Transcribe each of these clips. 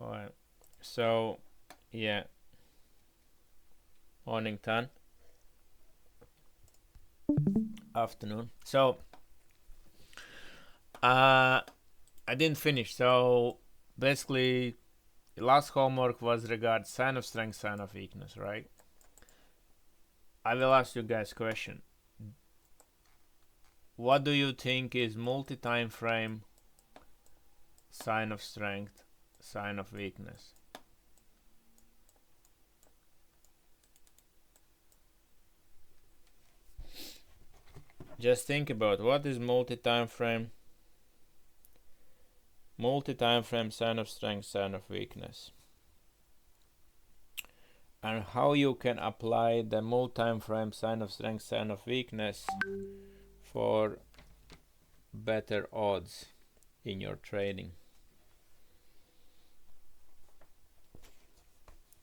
Alright. So yeah, morning time, afternoon. So I didn't finish. So basically, the last homework was regard sign of strength, sign of weakness, right? I will ask you guys question. What do you think is multi-time frame sign of strength, sign of weakness? Just think about what is multi-time frame sign of strength, sign of weakness, and how you can apply the multi-time frame sign of strength, sign of weakness for better odds in your trading.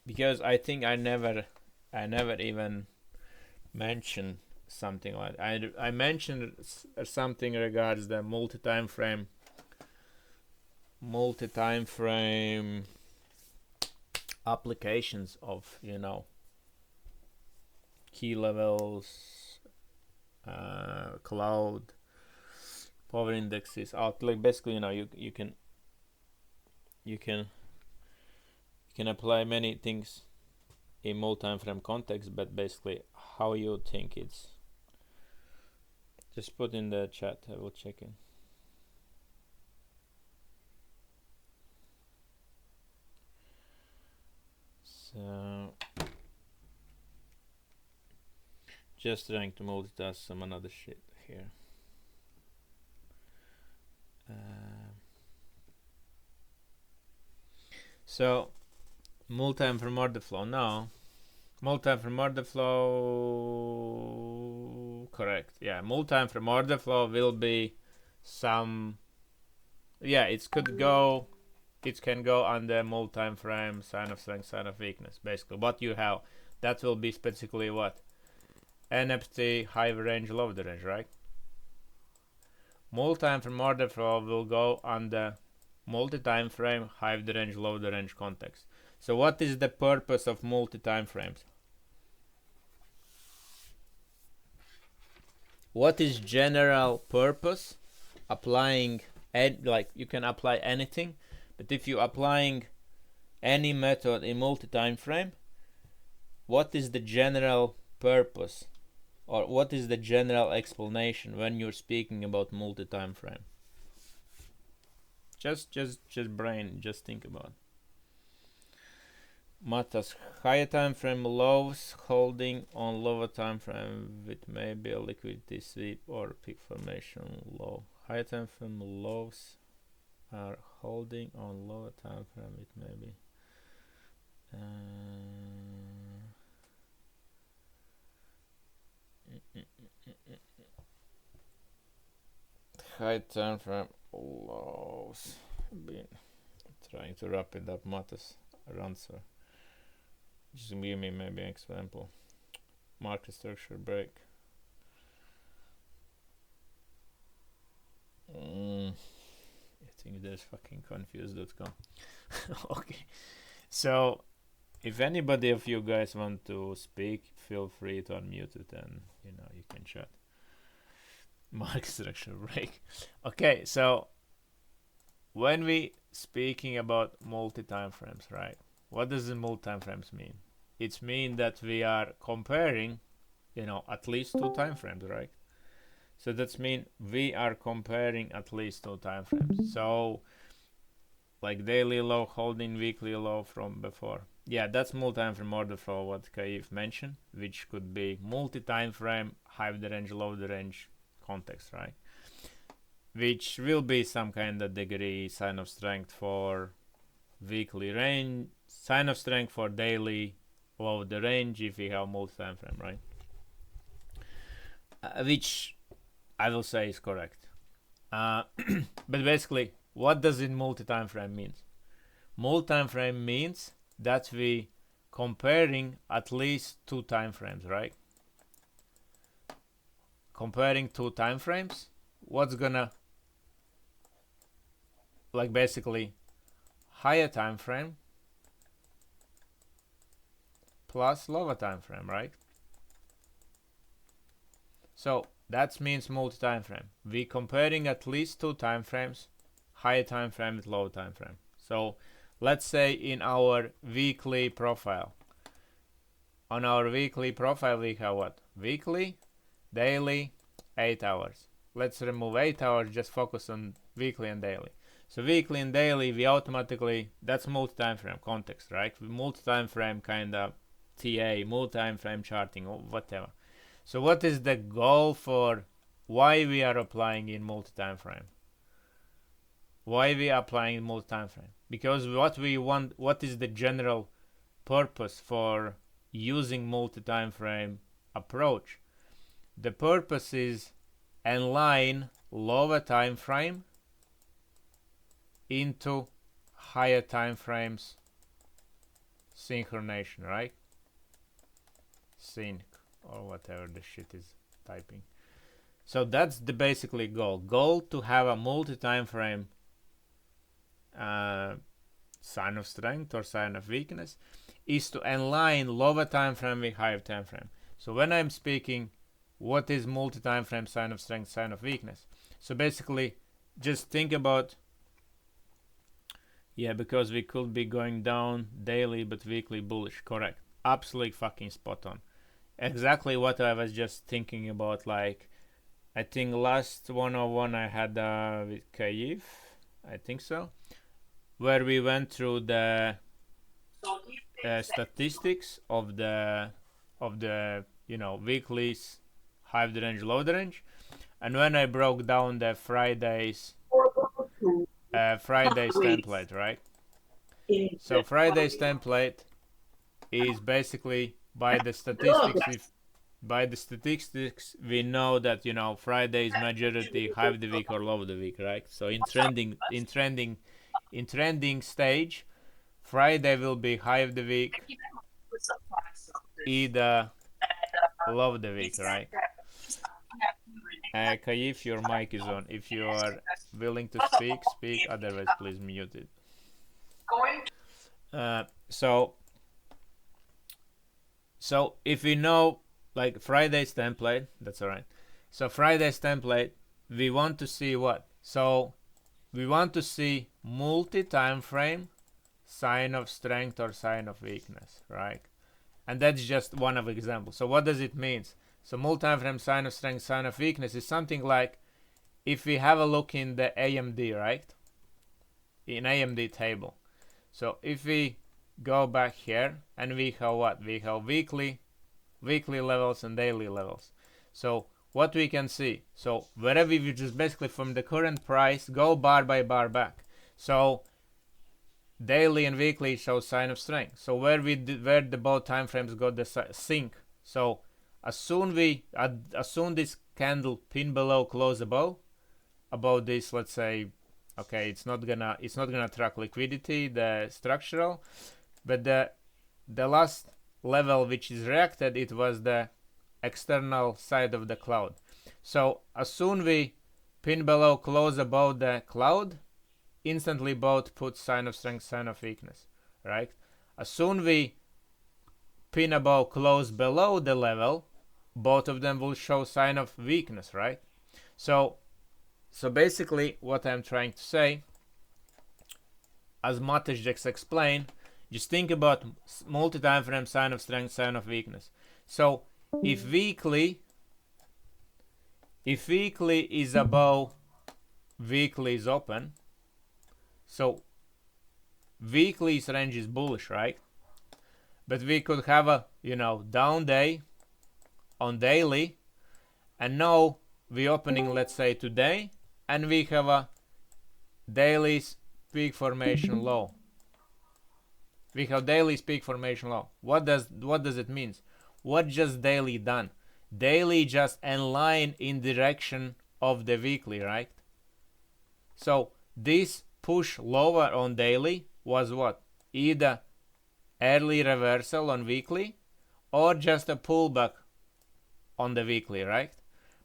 Because I think I never even mentioned something like that. I mentioned something regards the multi-time frame applications of, you know, key levels, cloud, power indexes, out. Like basically, you know, you can apply many things in multi-time frame context, but basically how you think it's. Just put in the chat. I will check in. So just trying to multitask some another shit here. So multi-time from order flow now. Multi-time from order flow, correct? Yeah, multi-time from order flow will be some. Yeah, it can go under multi-time frame sign of strength, sign of weakness. Basically, what you have, that will be specifically what NFT high range, low the range, right? Multi-time from order flow will go under multi-time frame, high the range, low the range context. So what is the purpose of multi-time frames? What is general purpose? Applying, like you can apply anything, but if you applying any method in multi-time frame, what is the general purpose, or what is the general explanation when you're speaking about multi-time frame? Just brain, just think about it. Matas, higher time frame lows holding on lower time frame with maybe a liquidity sweep or peak formation low. Higher time frame lows are holding on lower time frame with maybe high time frame lows. Been trying to wrap it up, Matas answer. Just give me maybe an example. Market structure break. I think there's fucking confused.com. Okay. So, if anybody of you guys want to speak, feel free to unmute it and, you know, you can chat. Market structure break. Okay, so when we speaking about multi-time frames, right? What does the multi-time frames mean? It means that we are comparing, you know, at least 2 time frames, right? So that means we are comparing at least 2 time frames. So like daily low holding weekly low from before. Yeah, that's multi-time frame order flow, what Kaif mentioned, which could be multi-time frame, high the range, low the range context, right? Which will be some kind of degree sign of strength for weekly range, sign of strength for daily low the range if we have multi-time frame, right? Which I will say is correct. But basically, what does in multi-time frame mean? Multi-time frame means that we comparing at least 2 time frames, right? Comparing 2 time frames, what's gonna, like basically higher time frame plus lower time frame, right? So that means multi-time frame. We comparing at least 2 time frames, higher time frame with lower time frame. So let's say in our weekly profile. On our weekly profile we have what? Weekly, daily, 8 hours. Let's remove 8 hours, just focus on weekly and daily. So weekly and daily, we automatically, that's multi-time frame context, right? Multi-time frame kind of TA, multi-time frame charting or whatever. So what is the goal for why we are applying in multi-time frame? Why we are applying in multi-time frame? Because what we want, what is the general purpose for using multi-time frame approach? The purpose is align lower time frame into higher time frames synchronization, right? Sync or whatever the shit is typing. So that's the basically goal to have a multi-time frame sign of strength or sign of weakness is to align lower time frame with higher time frame. So when I'm speaking what is multi-time frame sign of strength, sign of weakness, so basically just think about, yeah, because we could be going down daily but weekly bullish, correct, absolutely fucking spot on, exactly what I was just thinking about. Like I think last 101 I had with Kayif, I think so, where we went through the statistics of the weeklies, high the range, low the range, and when I broke down the Friday's template, right? So Friday's template is basically by the statistics. We know that Friday is majority high of the week or low of the week, right? So in trending stage, Friday will be high of the week, either low of the week, right? Kayif, your mic is on. If you are willing to speak. Otherwise, please mute it. So if we know like Friday's template, that's all right. So Friday's template, we want to see what? So we want to see multi-time frame sign of strength or sign of weakness, right? And that's just one of examples. So what does it mean? So multi-time frame sign of strength, sign of weakness is something like if we have a look in the AMD, right? In AMD table. So if we go back here and we have what? We have weekly levels and daily levels. So what we can see, so wherever we just basically from the current price go bar by bar back. So daily and weekly show sign of strength. So where the both time frames got the sync. So as soon this candle pin below close above this, let's say, okay, it's not gonna track liquidity, the structural, but the last level which is reacted, it was the external side of the cloud. So as soon we pin below close above the cloud, instantly both put sign of strength, sign of weakness, right? As soon we pin above close below the level, both of them will show sign of weakness, right? So basically what I'm trying to say, as Matej just explained, just think about multi-time frame sign of strength, sign of weakness. So if weekly is above weekly is open, so weekly's range is bullish, right? But we could have a down day on daily, and now we opening, let's say, today, and we have a daily peak formation low. We have daily peak formation low. What does it mean? What just daily done? Daily just align in direction of the weekly, right? So this push lower on daily was what? Either early reversal on weekly or just a pullback on the weekly, right?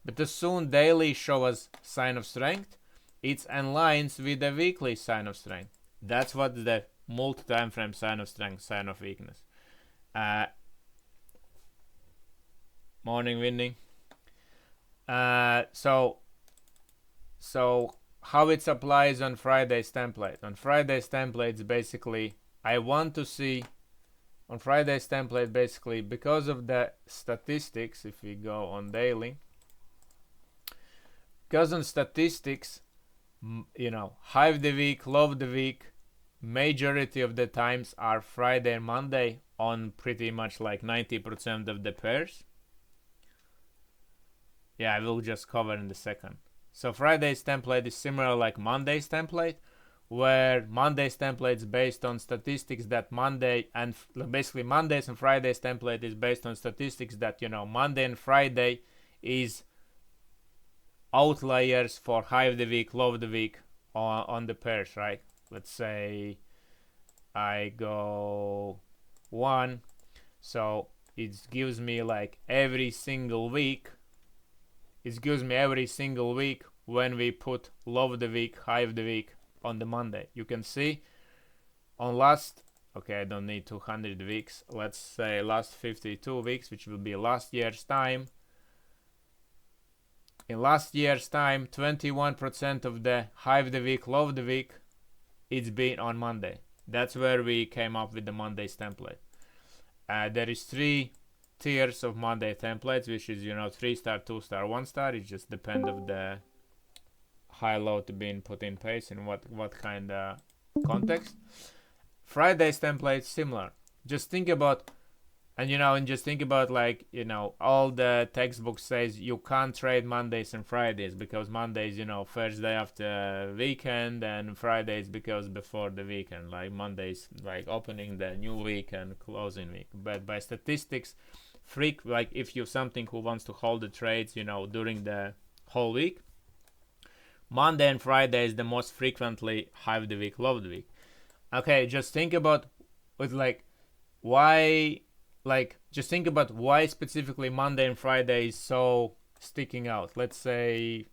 But as soon daily shows sign of strength, it aligns with the weekly sign of strength. That's what the multi-time frame sign of strength, sign of weakness. Morning winning. So how it applies on Friday's template. On Friday's template, basically, I want to see on Friday's template, basically, because of the statistics, if we go on daily, because on statistics, high of the week, low of the week, majority of the times are Friday and Monday on pretty much like 90% of the pairs. Yeah, I will just cover in a second. So Friday's template is similar like Monday's template, where Monday's template is based on statistics that Monday and basically Mondays and Fridays template is based on statistics that Monday and Friday is outliers for high of the week, low of the week on the pairs, right? Let's say I go 1, so it gives me like every single week. It gives me every single week when we put low of the week, high of the week on the Monday. You can see on last, okay, I don't need 200 weeks. Let's say last 52 weeks, which will be last year's time. In last year's time, 21% of the high of the week, low of the week, it's been on Monday. That's where we came up with the Monday's template. There is 3 tiers of Monday templates, which is 3-star, 2-star, 1-star. It just depends of the high low to be put in place and what kind of context. Friday's template similar. Just think about just think about like all the textbooks says you can't trade Mondays and Fridays because Mondays first day after weekend and Fridays because before the weekend, like Mondays like opening the new week and closing week. But by statistics, like if you're something who wants to hold the trades during the whole week, Monday and Friday is the most frequently high of the week, low of the week. Okay, just think about with why specifically Monday and Friday is so sticking out. Let's say,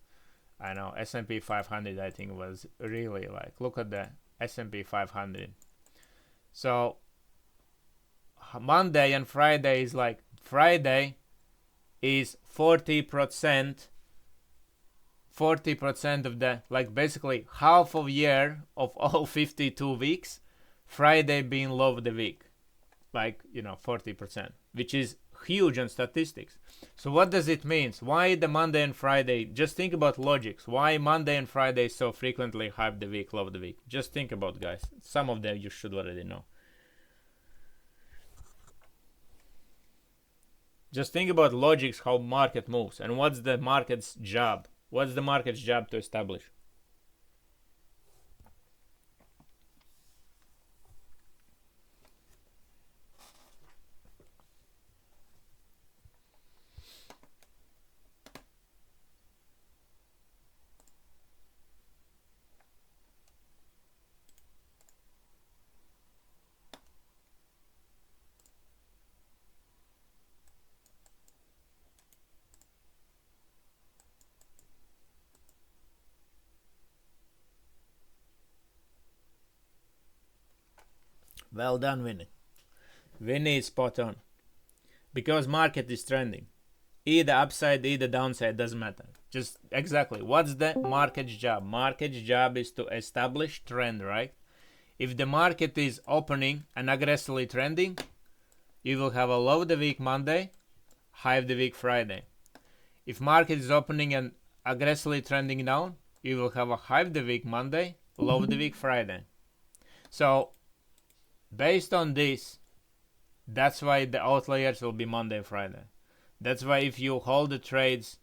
I know, S&P 500, I think was really look at the S&P 500. So Monday and Friday is Friday is 40% of the, basically half of year of all 52 weeks, Friday being low of the week. 40%, which is huge on statistics. So what does it mean? Why the Monday and Friday? Just think about logics. Why Monday and Friday is so frequently high of the week, low of the week? Just think about, guys. Some of them you should already know. Just think about logics, how market moves, and what's the market's job? What's the market's job to establish? Well done, Winnie. Winnie is spot on. Because market is trending. Either upside, either downside, doesn't matter. Just exactly. What's the market's job? Market's job is to establish trend, right? If the market is opening and aggressively trending, you will have a low of the week Monday, high of the week Friday. If market is opening and aggressively trending down, you will have a high of the week Monday, low of the week Friday. So based on this, that's why the outliers will be Monday and Friday. That's why if you hold the trades,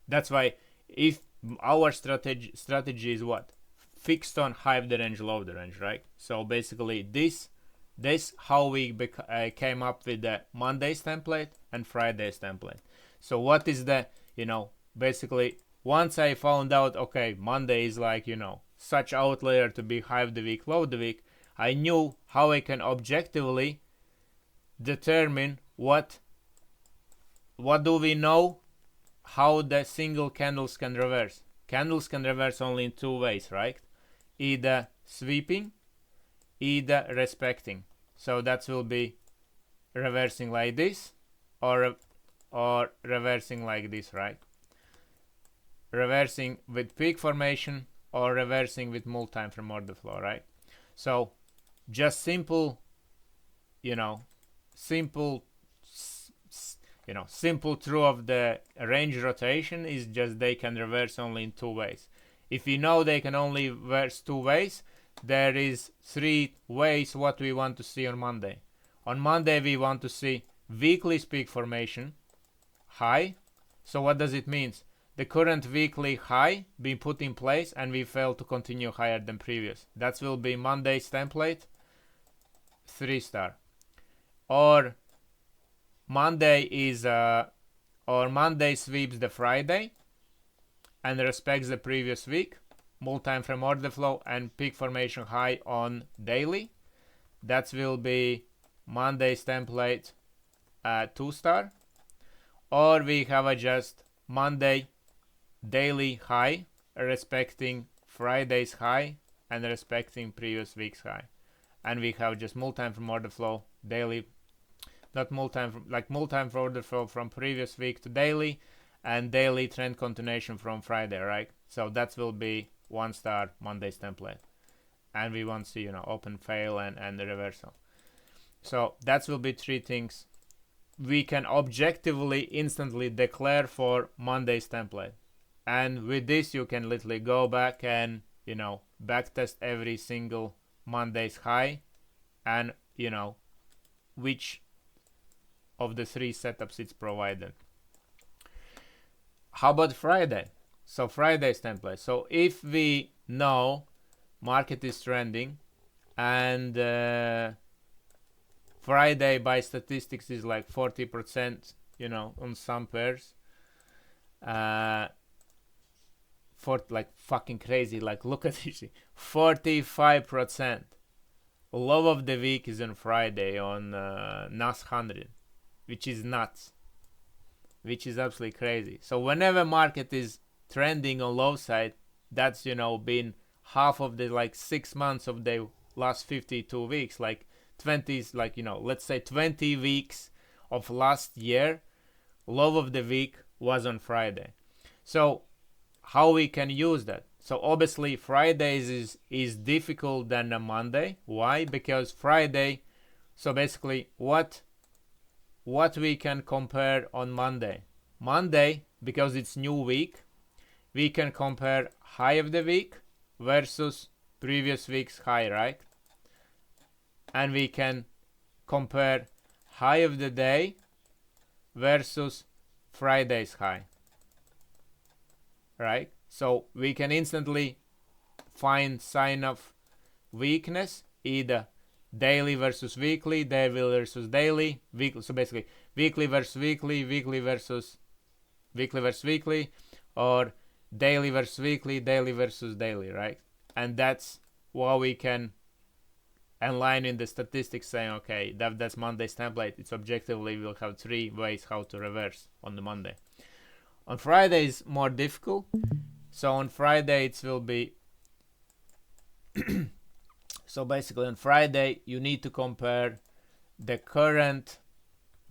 that's why if our strategy is what? Fixed on high of the range, low of the range, right? So basically this how we came up with the Monday's template and Friday's template. So what is the, basically once I found out, okay, Monday is such outlier to be high of the week, low of the week, I knew how I can objectively determine what do we know, how the single candles can reverse. Candles can reverse only in 2 ways, right? Either sweeping, either respecting. So that will be reversing like this, or reversing like this, right? Reversing with peak formation or reversing with multi-time frame order flow, right? So just simple, simple simple true of the range rotation is just they can reverse only in two ways. If you know they can only reverse two ways, there is three ways what we want to see on Monday. On Monday we want to see weekly peak formation high. So what does it mean? The current weekly high being put in place and we fail to continue higher than previous. That will be Monday's template 3-star. Or Monday sweeps the Friday and respects the previous week, multi-time frame order flow and peak formation high on daily. That will be Monday's template 2-star. Or we have just Monday daily high respecting Friday's high and respecting previous week's high, and we have just multi-time frame order flow daily, not multi-time frame order flow from previous week to daily, and daily trend continuation from Friday, right? So that will be 1-star Monday's template, and we want to see open, fail, and the reversal. So that will be three things we can objectively instantly declare for Monday's template. And with this you can literally go back and backtest every single Monday's high and which of the three setups it's provided. How about Friday? So Friday's template. So if we know market is trending and Friday by statistics is like 40%, on some pairs, for like fucking crazy. Like look at this, 45%. Low of the week is on Friday on NAS 100, which is nuts, which is absolutely crazy. So whenever market is trending on low side, that's been half of the 6 months of the last 52 weeks, like 20s, let's say 20 weeks of last year, low of the week was on Friday. So how we can use that? So obviously Fridays is difficult than a Monday. Why? Because Friday, so basically what we can compare on Monday, because it's new week, we can compare high of the week versus previous week's high, right? And we can compare high of the day versus Friday's high, right? So we can instantly find sign of weakness, either daily versus weekly, daily versus daily, weekly. So basically weekly versus weekly, weekly versus weekly, or daily versus weekly, daily versus daily, right? And that's what we can align in the statistics, saying okay, that's Monday's template. It's objectively we'll have three ways how to reverse on the Monday. On Friday is more difficult. So on Friday it will be so basically on Friday you need to compare the current,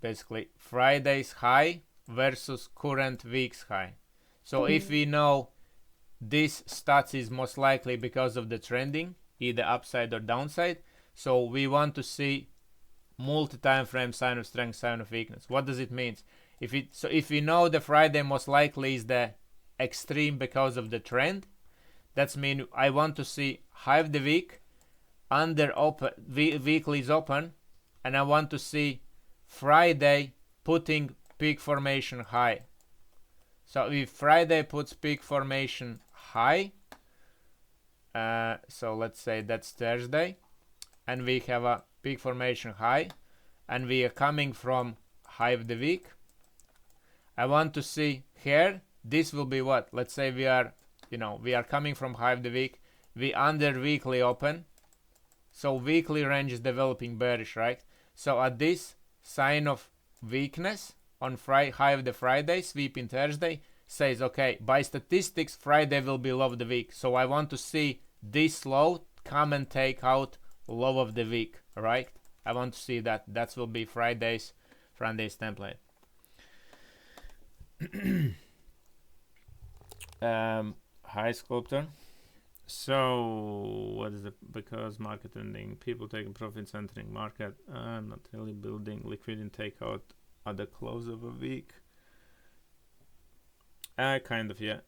basically Friday's high versus current week's high. So if we know this stats is most likely because of the trending, either upside or downside, so we want to see multi-time frame sign of strength, sign of weakness. What does it mean? If we know the Friday most likely is the extreme because of the trend, that's mean I want to see high of the week under open, weekly is open, and I want to see Friday putting peak formation high. So if Friday puts peak formation high, so let's say that's Thursday, and we have a peak formation high, and we are coming from high of the week, I want to see here, this will be what? Let's say we are coming from high of the week, we under weekly open, so weekly range is developing bearish, right? So at this sign of weakness on high of the Friday, sweeping Thursday, says okay, by statistics Friday will be low of the week, so I want to see this low come and take out low of the week, right? I want to see that. That will be Friday's template. Hi, Sculptor. So, what is it? Because market ending, people taking profits entering market, not really building liquidity takeout at the close of a week. Kind of, yeah.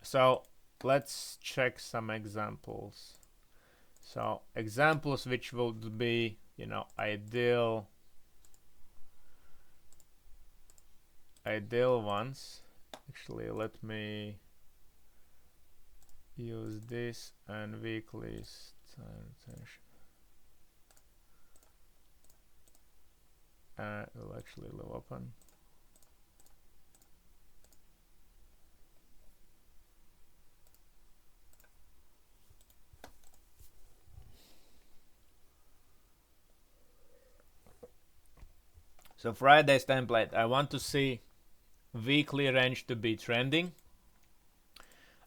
So, let's check some examples. So, examples which would be, ideal ones. Actually, let me use this and weekly time retention. We'll actually leave open. So Friday's template, I want to see weekly range to be trending,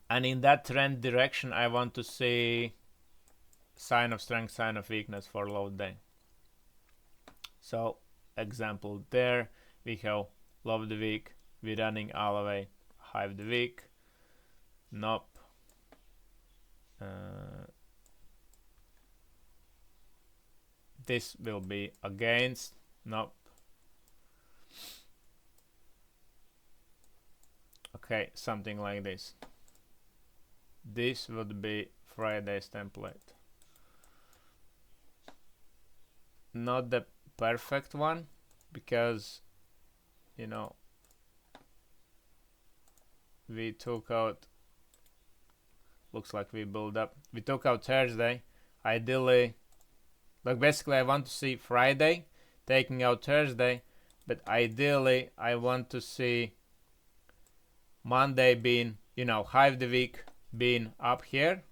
and in that trend direction I want to see sign of strength, sign of weakness for low day. So example there, we have low of the week, we're running all the way high of the week. Nope. This will be against. Nope. Okay, something like this. This would be Friday's template. Not the perfect one, because we took out, looks like we build up, we took out Thursday. Ideally, like basically I want to see Friday taking out Thursday, but ideally I want to see Monday being, high of the week being up here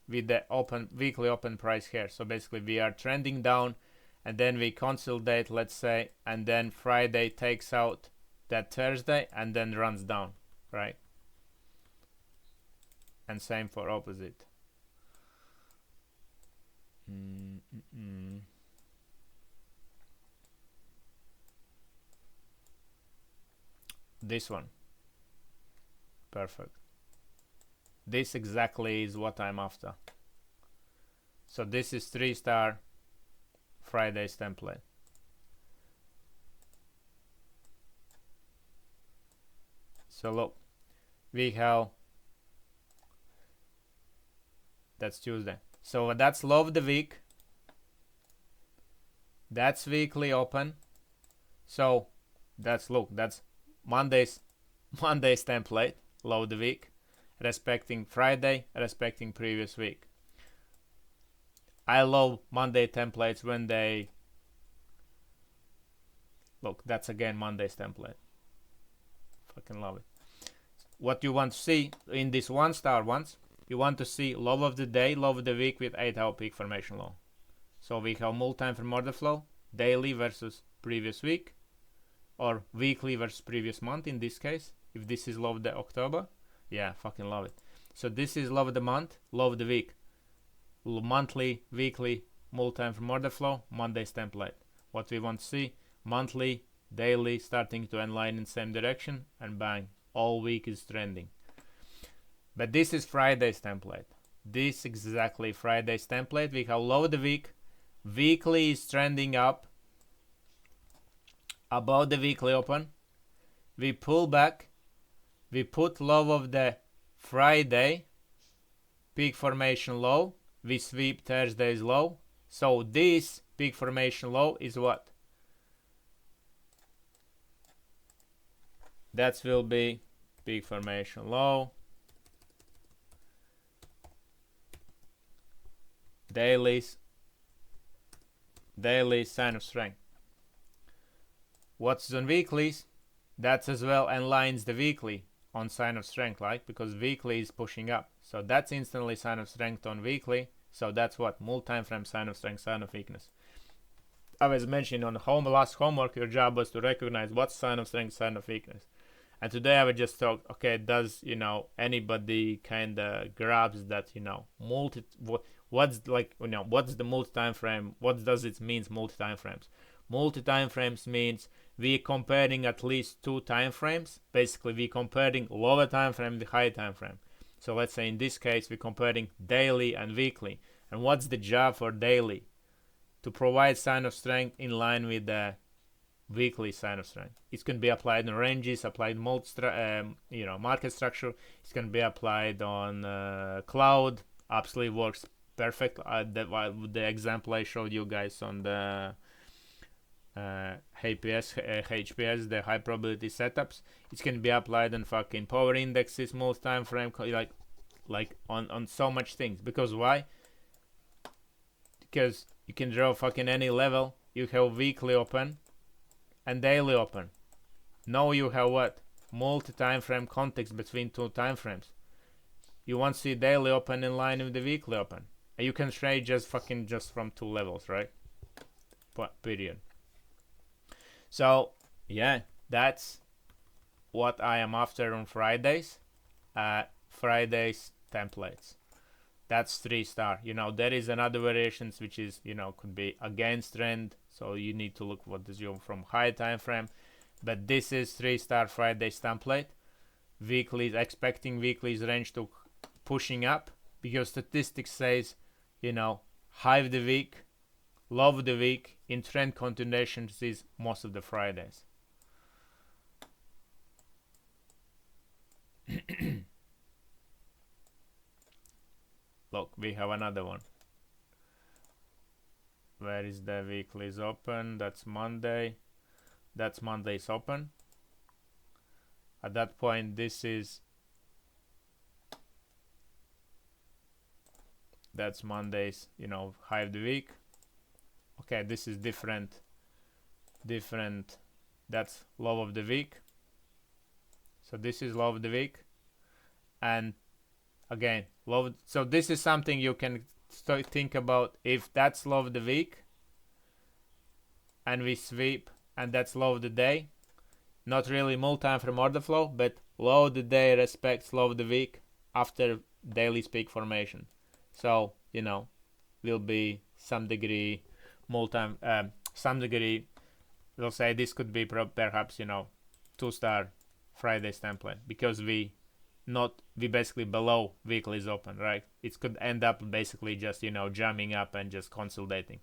with the weekly open price here. So basically we are trending down, and then we consolidate, let's say, and then Friday takes out that Thursday and then runs down, right? And same for opposite. This one. Perfect. This exactly is what I'm after. So this is 3-star Friday's template. So look, we have, that's Tuesday. So that's low of the week. That's weekly open. So that's Monday's template, low of the week, respecting Friday, respecting previous week. I love Monday templates when they look, that's again Monday's template. Fucking love it. What you want to see in these 1-star ones, you want to see low of the day, low of the week with 8-hour peak formation low. So we have multi-time from order flow, daily versus previous week, or weekly versus previous month in this case. If this is low of the October, yeah, fucking love it. So this is low of the month, low of the week. Monthly, weekly, multi-time from order flow, Monday's template. What we want to see, monthly, daily, starting to align in the same direction, and bang, all week is trending. But this is Friday's template. This exactly Friday's template. We have low of the week, weekly is trending up above the weekly open. We pull back, we put low of the Friday, peak formation low, we sweep Thursday's low. So this peak formation low is what? That will be peak formation low, daily sign of strength. What's on weeklies? That's as well aligns the weekly on sign of strength, right? Because weekly is pushing up. So that's instantly sign of strength on weekly. So that's what? Multi-time frame sign of strength, sign of weakness. I was mentioning on last homework, your job was to recognize what's sign of strength, sign of weakness. And today I would just talk, okay, does, anybody kind of grabs that, what's like, what's the multi time frame? What does it mean, multi time frames? Multi time frames means we comparing at least two time frames. Basically, we comparing lower time frame with higher time frame. So let's say in this case, we're comparing daily and weekly. And what's the job for daily? To provide sign of strength in line with the weekly sign of strength. It can be applied on ranges, applied market structure. It can be applied on cloud. Absolutely works perfect. The example I showed you guys on the HPS, the high probability setups. It can be applied on fucking power indexes, most time frame, like on so much things. Because why? Because you can draw fucking any level. You have weekly open and daily open. Now you have what? Multi-time frame context between two time frames. You want to see daily open in line with the weekly open. And you can trade just from two levels, right? Period. So, yeah, that's what I am after on Fridays. Fridays templates. That's 3-star. There is another variations which is, could be against trend. So you need to look what is your from high time frame. But this is 3-star Fridays template. Weekly, expecting weekly's range to pushing up because statistics says, high of the week, low of the week in trend continuations is most of the Fridays. Look, we have another one. Where is the weekly is open? That's Monday. That's Monday's open. At that point, that's Monday's, high of the week. Okay, this is different. That's low of the week. So this is low of the week. And again, low. So this is something you can think about. If that's low of the week and we sweep and that's low of the day, not really multi-time frame order flow, but low of the day respects low of the week after daily peak formation. So, will be some degree we'll say this could be perhaps, 2-star Friday's template because we basically below weekly is open, right? It could end up basically just, jamming up and just consolidating.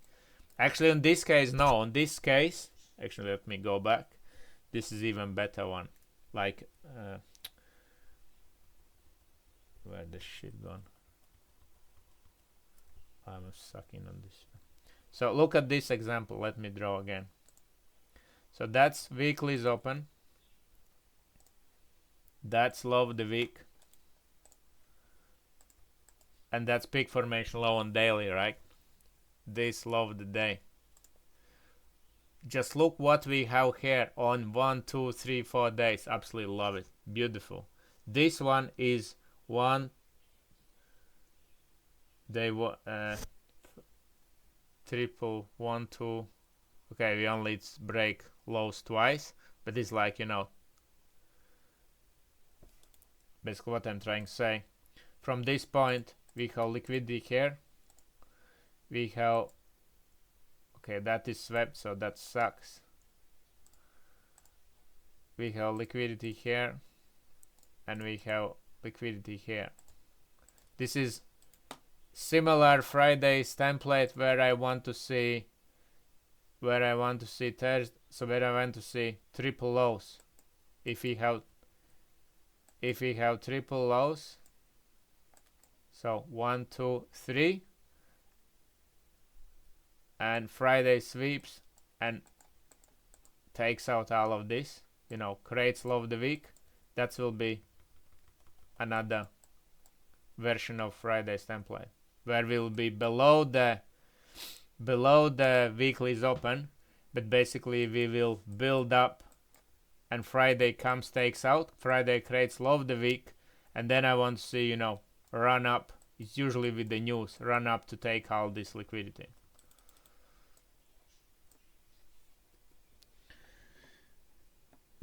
Actually, on this case, actually, let me go back. This is even better one. Like, where the shit gone? I'm sucking on this. So look at this example. Let me draw again. So that's weekly is open. That's low of the week. And that's peak formation low on daily, right? This low of the day. Just look what we have here on 1, 2, 3, 4 days. Absolutely love it. Beautiful. This one is one day triple 1, 2. Okay, we only break lows twice, but it's like, basically what I'm trying to say. From this point, we have liquidity here. We have, okay, that is swept, so that sucks. We have liquidity here, and we have liquidity here. This is similar Friday's template where I want to see triple lows. If we have triple lows, so 1, 2, 3, and Friday sweeps and takes out all of this, creates low of the week, that will be another version of Friday's template where we'll be below the weekly's open, but basically we will build up and Friday comes, takes out, Friday creates low of the week, and then I want to see, run up. It's usually with the news, run up to take all this liquidity.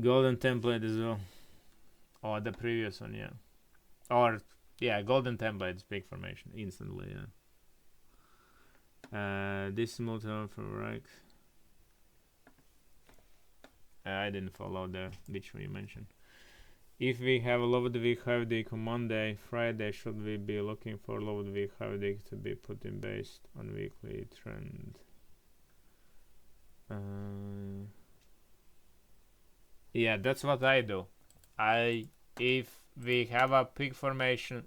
Golden template as well. Or the previous one, yeah. Or yeah, golden templates peak formation instantly, yeah. This is multi from right. I didn't follow which one you mentioned. If we have a low of the week high of the week on Monday, Friday, should we be looking for low of the week high of the week to be put in based on weekly trend? Yeah, that's what I do. If we have a peak formation,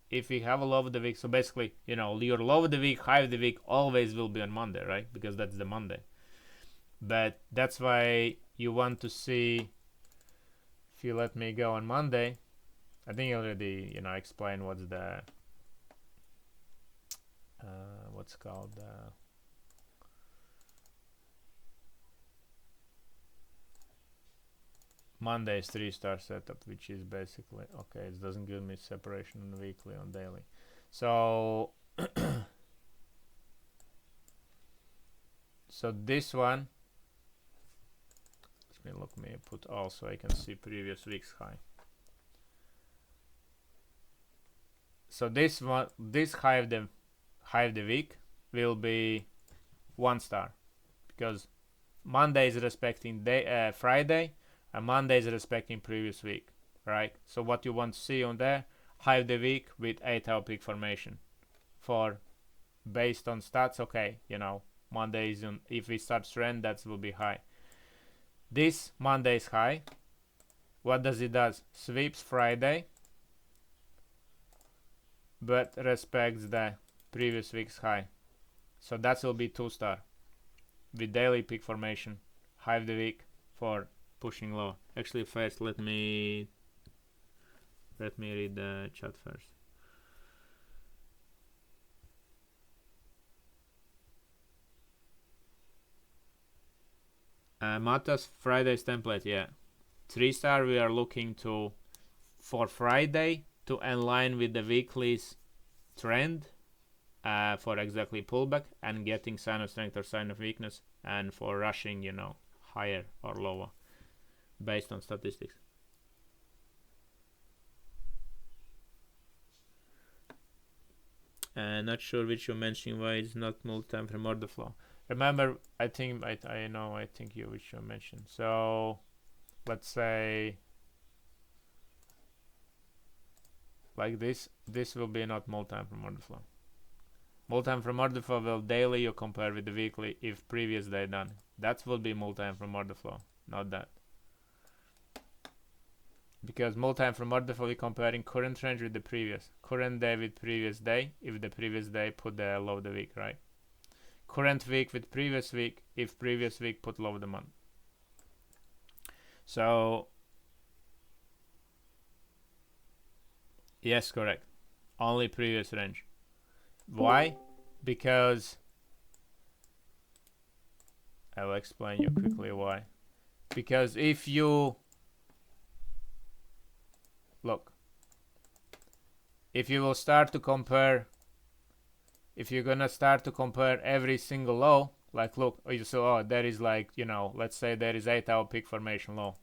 if we have a low of the week, so basically, your low of the week, high of the week always will be on Monday, right? Because that's the Monday. But that's why you want to see, if you let me go on Monday, I think you already, explain what's the, what's called, Monday's 3-star setup, which is basically, okay, it doesn't give me separation on weekly, on daily. So, so this one, let me put all so I can see previous week's high. So this one, this high of the week will be 1 star, because Monday is respecting Friday, and Monday is respecting previous week, right? So what you want to see on there, high of the week with 8-hour peak formation. For based on stats, okay, Monday is if we start trend, that will be high. This Monday is high. What does it does? Sweeps Friday, but respects the previous week's high. So that will be 2 star with daily peak formation, high of the week for pushing low. Actually, first let me read the chat first. Matas, Friday's template, yeah. 3-star we are looking to for Friday to align with the weekly's trend, for exactly pullback and getting sign of strength or sign of weakness, and for rushing, higher or lower based on statistics. Not sure which you're mentioning, why it's not multi-time from order flow. Remember, I think you which you mentioned. So let's say like this will be not multi-time from order flow. Multi-time from order flow will daily you compare with the weekly if previous day done. That will be multi-time from order flow, not that. Because multi-time from order flow we're comparing current range with the previous. Current day with previous day, if the previous day put the low of the week, right? Current week with previous week, if previous week put low of the month. So, yes, correct. Only previous range. Why? Because I will explain you quickly why. Because if you look, if you will start to compare, if you're gonna start to compare every single low, like look, so there is like, let's say there is 8-hour peak formation low.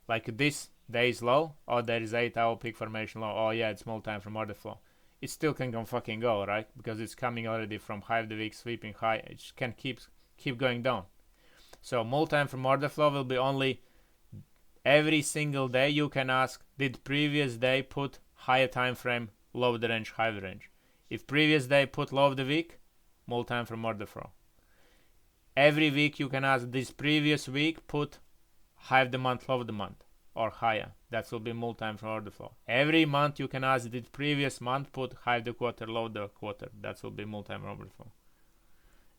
Like this day's low, or there is 8-hour peak formation low. Oh yeah, it's multi-time from order flow. It still can fucking go, right? Because it's coming already from high of the week, sweeping high. It can keep going down. So multi-time from order flow will be only every single day you can ask, did previous day put higher time frame, low of the range, high of the range? If previous day put low of the week, multi-time from order flow. Every week you can ask, this previous week put high of the month, low of the month, or higher. That will be multi-time from order flow. Every month you can ask, did previous month put high of the quarter, low of the quarter? That will be multi-time from order flow.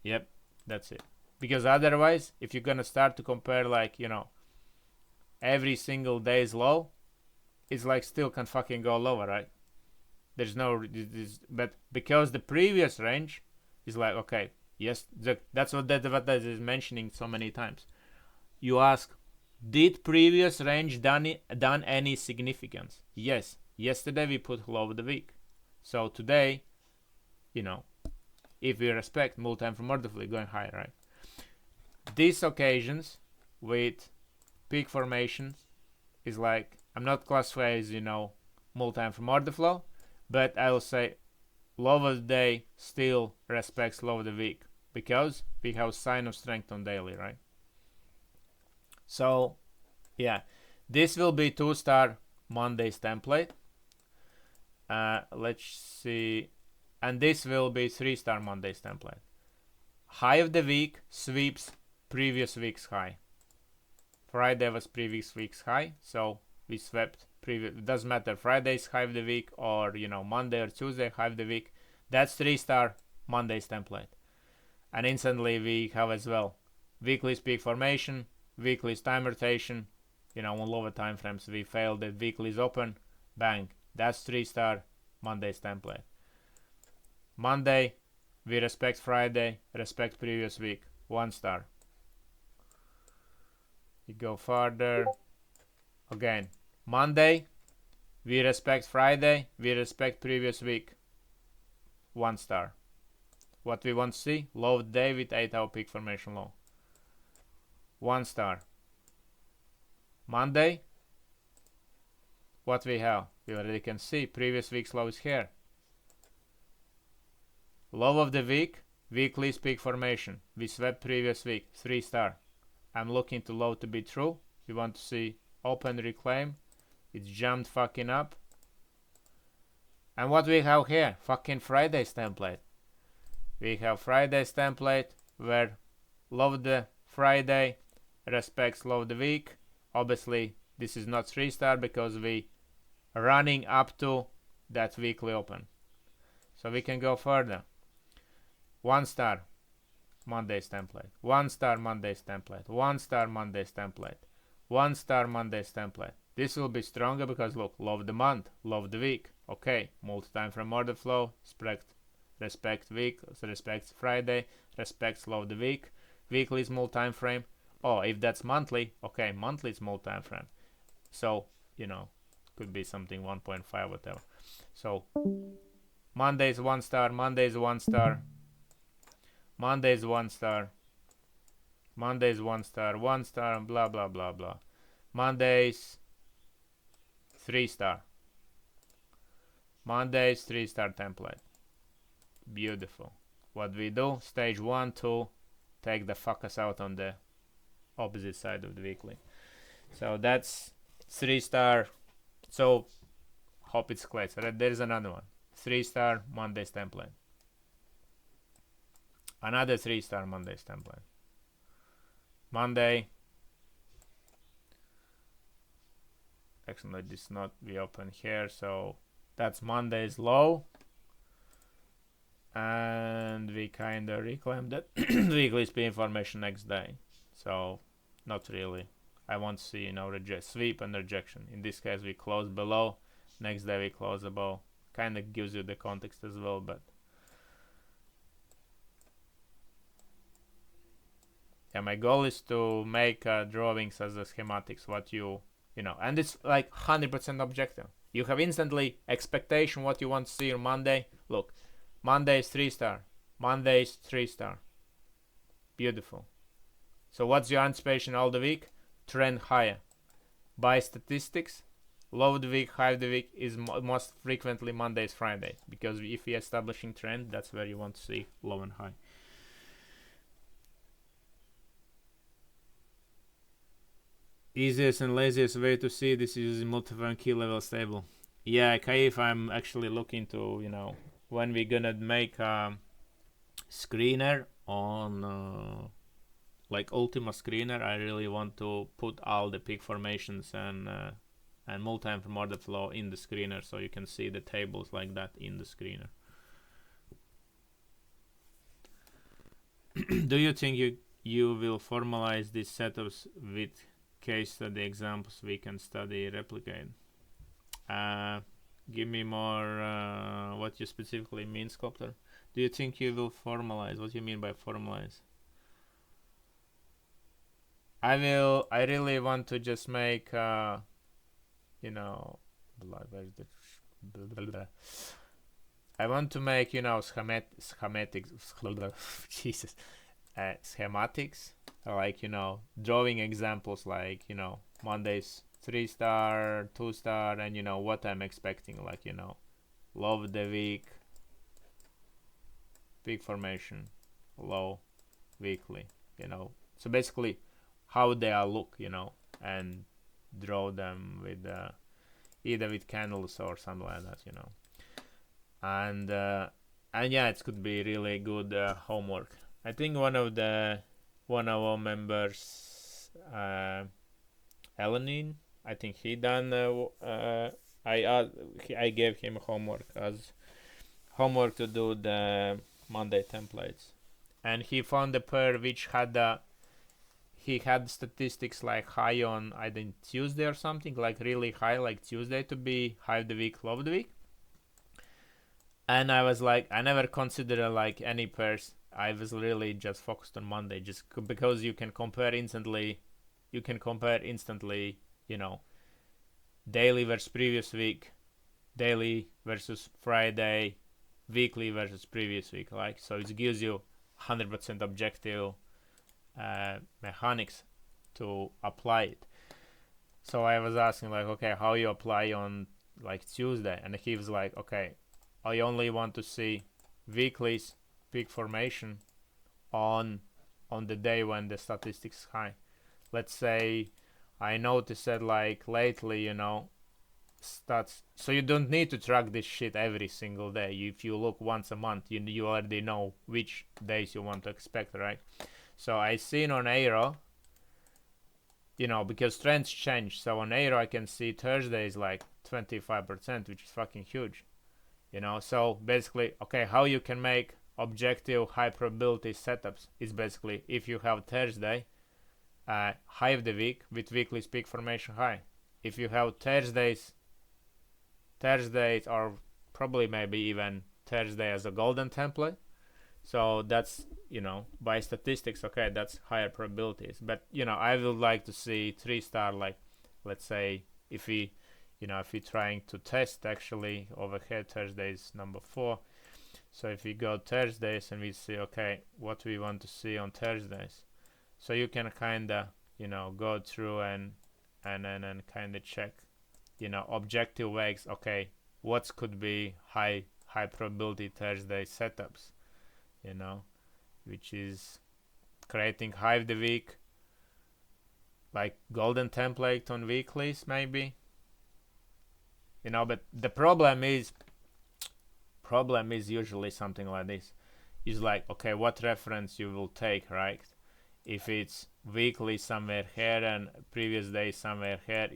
Yep, that's it. Because otherwise, if you're gonna start to compare like, every single day's low, it's like still can fucking go lower, right? There's no, but because the previous range is like, okay, yes, that's what that is mentioning so many times. You ask, did previous range done any significance? Yes. Yesterday we put low of the week. So today, if we respect multi-time from order flow, going higher, right? These occasions with peak formations is like I'm not classifying as, multi-time from order flow, but I will say low of the day still respects low of the week because we have sign of strength on daily, right? So yeah, this will be 2-star Monday's template. Let's see, and this will be 3-star Monday's template. High of the week sweeps previous week's high. Friday was previous week's high, so we swept previous. It doesn't matter Friday's high of the week or Monday or Tuesday high of the week. That's 3-star Monday's template. And instantly we have as well weekly's peak formation, weekly's time rotation. On lower time frames we failed that weekly's open. Bang. That's 3-star Monday's template. Monday, we respect Friday, respect previous week. 1-star. We go further. Again, Monday, we respect Friday, we respect previous week. 1-star. What we want to see? Low of the day with 8-hour peak formation low. 1-star. Monday, what we have? We already can see previous week's low is here. Low of the week, weekly's peak formation. We swept previous week, 3-star. I'm looking to low to be true. We want to see open reclaim. It's jumped fucking up. And what we have here? Fucking Friday's template. We have Friday's template where low of the Friday respects low of the week. Obviously, this is not 3-star because we are running up to that weekly open. So we can go further. 1-star Monday's template. 1-star Monday's template. 1-star Monday's template. 1-star Monday's template. This will be stronger because look, low of the month, low of the week. Okay, multi-time from order flow, respect week, so respects Friday, respects low of the week. Weekly is multi-time frame. Oh, if that's monthly, okay, monthly is multi-time frame. So, could be something 1.5, whatever. So, Monday's 1-star, Monday's 1-star, Monday's 1-star, Monday's 1-star, 1-star, blah, blah, blah, blah. Monday's 3-star. Monday's 3-star template. Beautiful. What we do? Stage 1, 2, take the fuckers out on the opposite side of the weekly. So that's 3-star. So hope it's clear. So there's another one. 3-star Monday's template. Another 3-star Monday's template. Monday. Actually, this not we open here, so that's Monday's low. And we kind of reclaim that weekly speed information next day. So not really. I want to see sweep and rejection. In this case we close below, next day we close above. Kind of gives you the context as well, but yeah, my goal is to make drawings as a schematics, what and it's like 100% objective. You have instantly expectation what you want to see on Monday. Look, Monday's 3-star, Monday's 3-star. Beautiful. So what's your anticipation all the week? Trend higher. By statistics, low of the week, high of the week is most frequently Mondays, Fridays, because if you're establishing trend, that's where you want to see low and high. Easiest and laziest way to see this is using multiple key level stable. Yeah, if I'm actually looking to, when we're gonna make a screener on like Automa screener, I really want to put all the peak formations and multi-time from order flow in the screener, so you can see the tables like that in the screener. Do you think you will formalize these setups with case study examples we can study, replicate? Give me more what you specifically mean, Sculptor. Do you think you will formalize? What do you mean by formalize? I really want to just make I want to make schematics Jesus schematics, like drawing examples, like Monday's 3-star, 2-star, and what I'm expecting, like low of the week, peak formation, low, weekly, so basically how they all look, and draw them with either with candles or something like that, and yeah, it could be really good homework. I think one of our members, Elenin, I think he done. I gave him homework to do the Monday templates, and he found a pair which he had statistics like high on, I think, Tuesday or something, like really high, like Tuesday to be high of the week, low of the week. And I was like, I never considered like any pairs. I was really just focused on Monday, just because you can compare instantly. Daily versus previous week, daily versus Friday, weekly versus previous week. Like, so it gives you 100% objective mechanics to apply it. So I was asking like, okay, how you apply on like Tuesday? And he was like, okay, I only want to see weekly's peak formation on the day when the statistics is high. Let's say I noticed that like lately, stats. So you don't need to track this shit every single day. If you look once a month, you already know which days you want to expect, right? So I seen on Aero, because trends change. So on Aero I can see Thursday is like 25%, which is fucking huge. So basically, okay, how you can make objective high probability setups is basically if you have Thursday high of the week with weekly peak formation high. If you have Thursdays or probably maybe even Thursday as a golden template, so that's by statistics, okay, that's higher probabilities. But I would like to see 3-star, like let's say if we if we're trying to test actually over here, Thursday is number 4. So if we go Thursdays and we see, okay, what we want to see on Thursdays, so you can kind of go through and kind of check objective ways, okay, what could be high probability Thursday setups, which is creating high of the week, like golden template on weeklies maybe, but the problem is usually something like this. Is like, okay, what reference you will take, right? If it's weekly somewhere here and previous day somewhere here,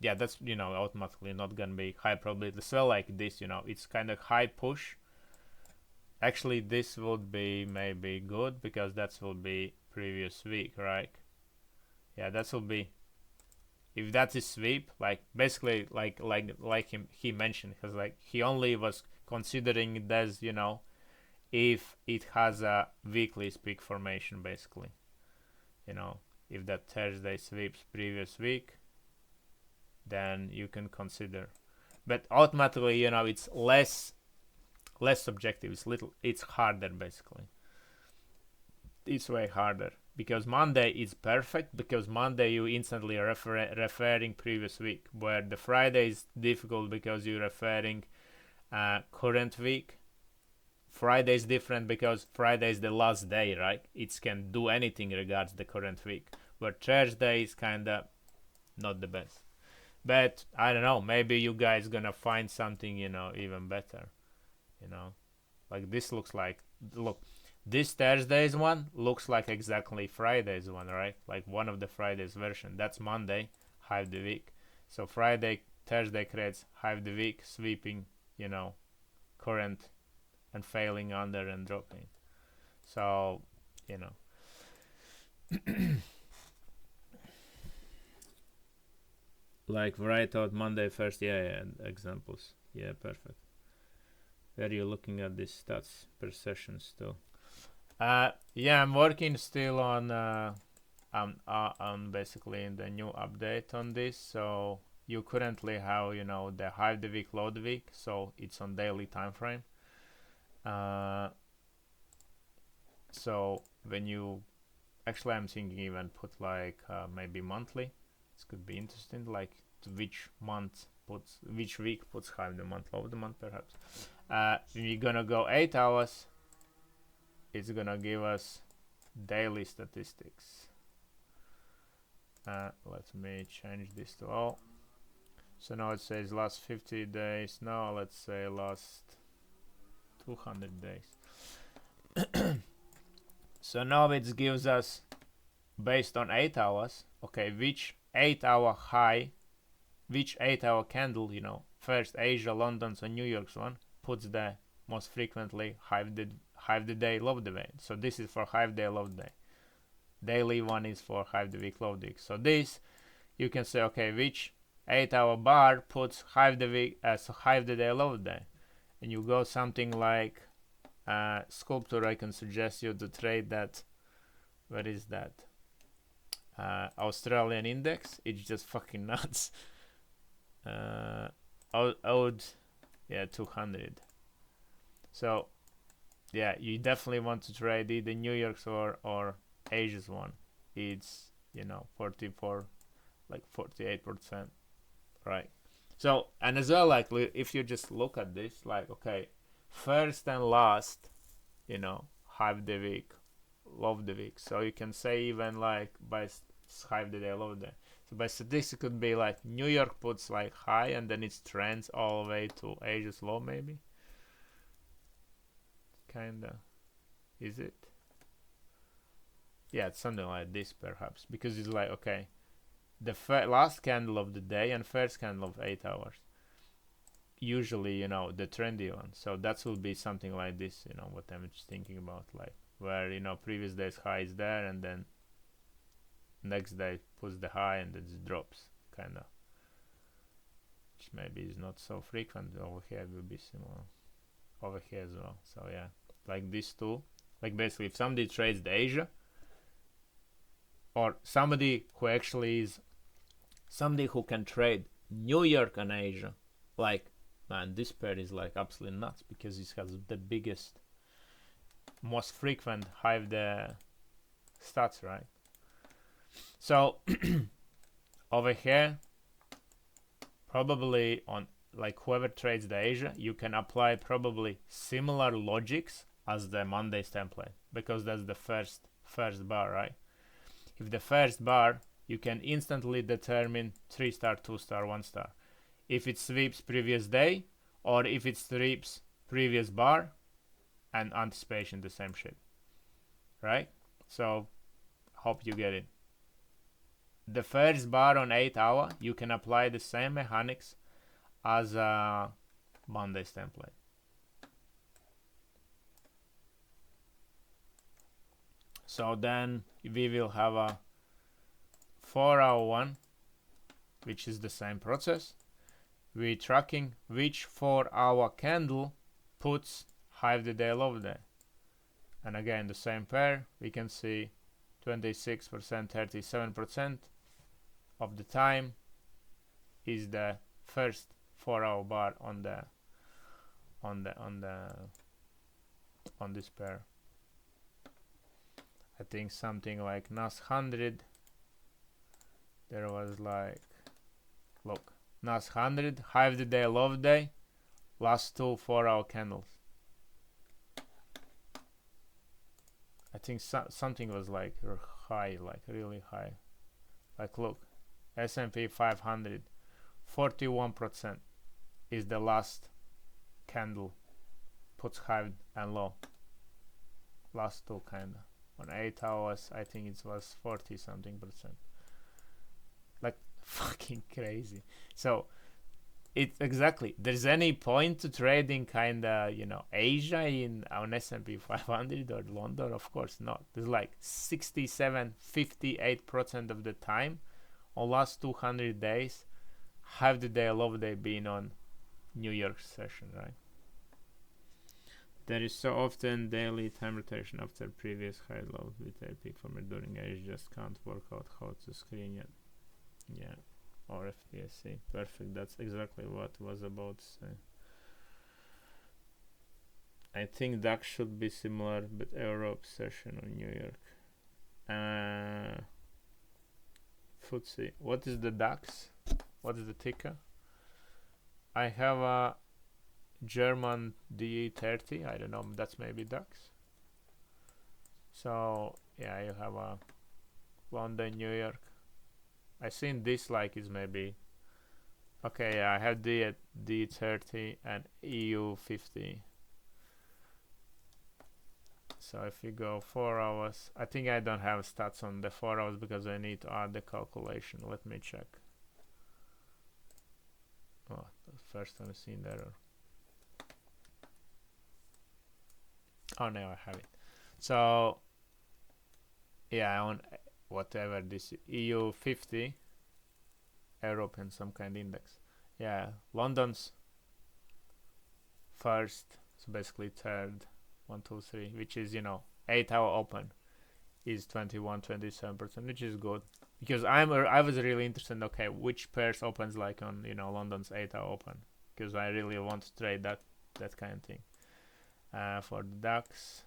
yeah, that's automatically not gonna be high probability. So like this, it's kind of high push. Actually, this would be maybe good because that will be previous week, right? Yeah, that will be, if that's a sweep, like basically like he mentioned, because like he only was considering it as if it has a weekly peak formation, basically, if that Thursday sweeps previous week, then you can consider. But automatically, it's less subjective. It's harder, basically. It's way harder because Monday is perfect, because Monday you instantly referring previous week, where the Friday is difficult because you're referring current week. Friday is different because Friday is the last day, right? It can do anything regards the current week, but Thursday is kind of not the best. But I don't know, maybe you guys gonna find something even better. Like this looks like, look, this Thursday's one looks like exactly Friday's one, right? Like one of the Friday's version. That's Monday, high of the week. So Thursday creates high of the week, sweeping, current and failing under and dropping. So, like write out Monday first. Yeah, examples. Yeah, perfect. Where are you looking at these stats per session still? Yeah, I'm working still on basically in the new update on this. So you currently have the high of the week, low of the week, so it's on daily time frame. So when you actually, I'm thinking even put like maybe monthly. This could be interesting, like to which week puts high of the month, low of the month, perhaps. We're gonna go 8 hours. It's gonna give us daily statistics. Let me change this to all. So now it says last 50 days. Now let's say last 200 days. So now it gives us, based on 8 hours, okay, which 8-hour high, which 8-hour candle, you know, first Asia, London's, and New York's one, puts the most frequently high of the day, low of the day. So this is for high of the day, low of the day. Daily one is for high of the week, low of the week. So this, you can say, okay, which 8-hour bar puts high of the week as high of the day, low of the day. And you go something like Sculptor. I can suggest you to trade that. Where is that? Australian index. It's just fucking nuts. Ode, yeah, 200. So yeah, you definitely want to trade either New York's or Asia's one. It's, you know, 44, like 48%, right? So, and as well, like if you just look at this, like, okay, first and last, you know, high of the week, low of the week. So you can say even like by high of the day, low of the day. So by statistics, it could be like New York puts like high and then it trends all the way to Asia's low, maybe. Kinda. Is it? Yeah, it's something like this perhaps, because it's like, okay, the last candle of the day and first candle of 8 hours. Usually, you know, the trendy one. So that will be something like this, you know, what I'm just thinking about, like where, you know, previous day's high is there and then next day puts the high and then it drops, kind of. Which maybe is not so frequent. Over here it will be similar. Over here as well. So yeah, like these two. Like basically, if somebody trades the Asia, or somebody who actually is somebody who can trade New York and Asia, like, man, this pair is like absolutely nuts because it has the biggest, most frequent high of the stats, right? So over here, probably on like whoever trades the Asia, you can apply probably similar logics as the Monday's template, because that's the first bar, right? If the first bar, you can instantly determine 3-star, 2-star, 1-star. If it sweeps previous day, or if it sweeps previous bar, and anticipation, the same shit, right? So hope you get it. The first bar on 8 hour, you can apply the same mechanics as a Monday's template. So then we will have a 4-hour one, which is the same process. We're tracking which 4-hour candle puts high of the day, low of the day. And again, the same pair, we can see 26%, 37% of the time is the first 4-hour bar on this pair. I think something like NAS 100, there was like, look, NAS 100, high of the day, low of the day, last two 4-hour candles. I think something was like high, like really high. Like look, S&P 500, 41% is the last candle puts high and low. Last two kinda. On 8 hours, I think it was 40 something percent. Like fucking crazy. So it's exactly, there's any point to trading kinda, you know, Asia in on S&P 500 or London? Of course not. There's like 67, 58% of the time on last 200 days, have the day, low day being on New York session, right? There is so often daily time rotation after previous high low with a peak from it during age, just can't work out how to screen yet. Yeah, or FTSE. Perfect, that's exactly what I was about to say. I think DAX should be similar, but Europe session on New York. FTSE. What is the DAX? What is the ticker? I have a German DE30. I don't know. That's maybe DAX. So yeah, you have a London, New York. I seen this like is maybe okay. Yeah, I have D30 and EU50. So if you go 4 hours, I think I don't have stats on the 4 hours because I need to add the calculation. Let me check. Oh, the first time I've seen the error. Oh no, I have it. So yeah, on whatever this EU50, European some kind of index. Yeah, London's first, so basically third, 1, 2, 3, which is 8-hour open is 27%, which is good because I was really interested. Okay, which pairs opens like on London's 8-hour open because I really want to trade that kind of thing. For the DAX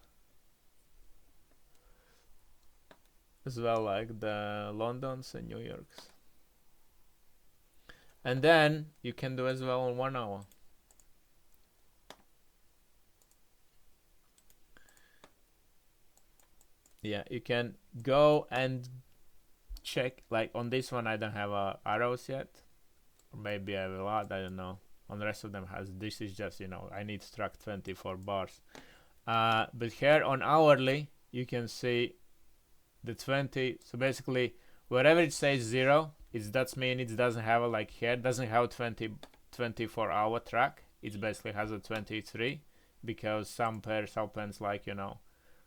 as well, like the Londons and New Yorks, and then you can do as well on 1 hour. Yeah, you can go and check. Like on this one, I don't have arrows yet, or maybe I have a lot. I don't know. On the rest of them has. This is just I need to track 24 bars. But here on hourly, you can see the 20. So basically, wherever it says 0, that means it doesn't have like here doesn't have 24-hour track. It basically has a 23 because some pairs opens like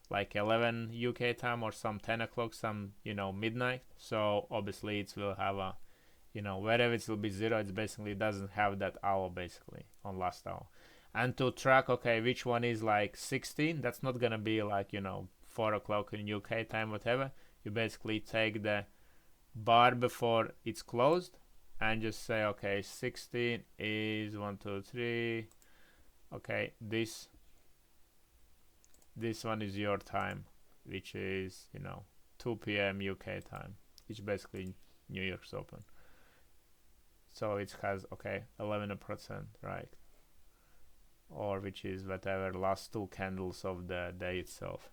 like 11 UK time or some 10 o'clock, some midnight. So obviously it will have a wherever it will be 0, it basically doesn't have that hour basically on last hour. And to track okay which one is like 16, that's not gonna be like 4 o'clock in UK time, whatever. You basically take the bar before it's closed and just say okay 16 is 1, 2, 3. Okay, this one is your time, which is 2 p.m. UK time, which basically New York's open. So it has 11%, right? Or which is whatever last 2 candles of the day itself.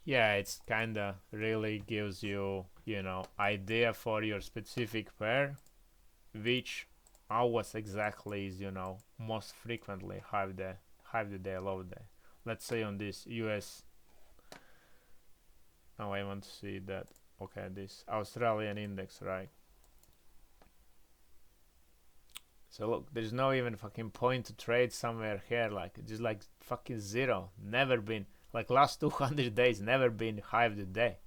Yeah, it's kinda really gives you idea for your specific pair, which hours exactly is most frequently have the day, low day. Let's say on this US. Now I want to see that. Okay, this Australian index, right? So look, there's no even fucking point to trade somewhere here. Like just like fucking 0. Never been like last 200 days. Never been high of the day.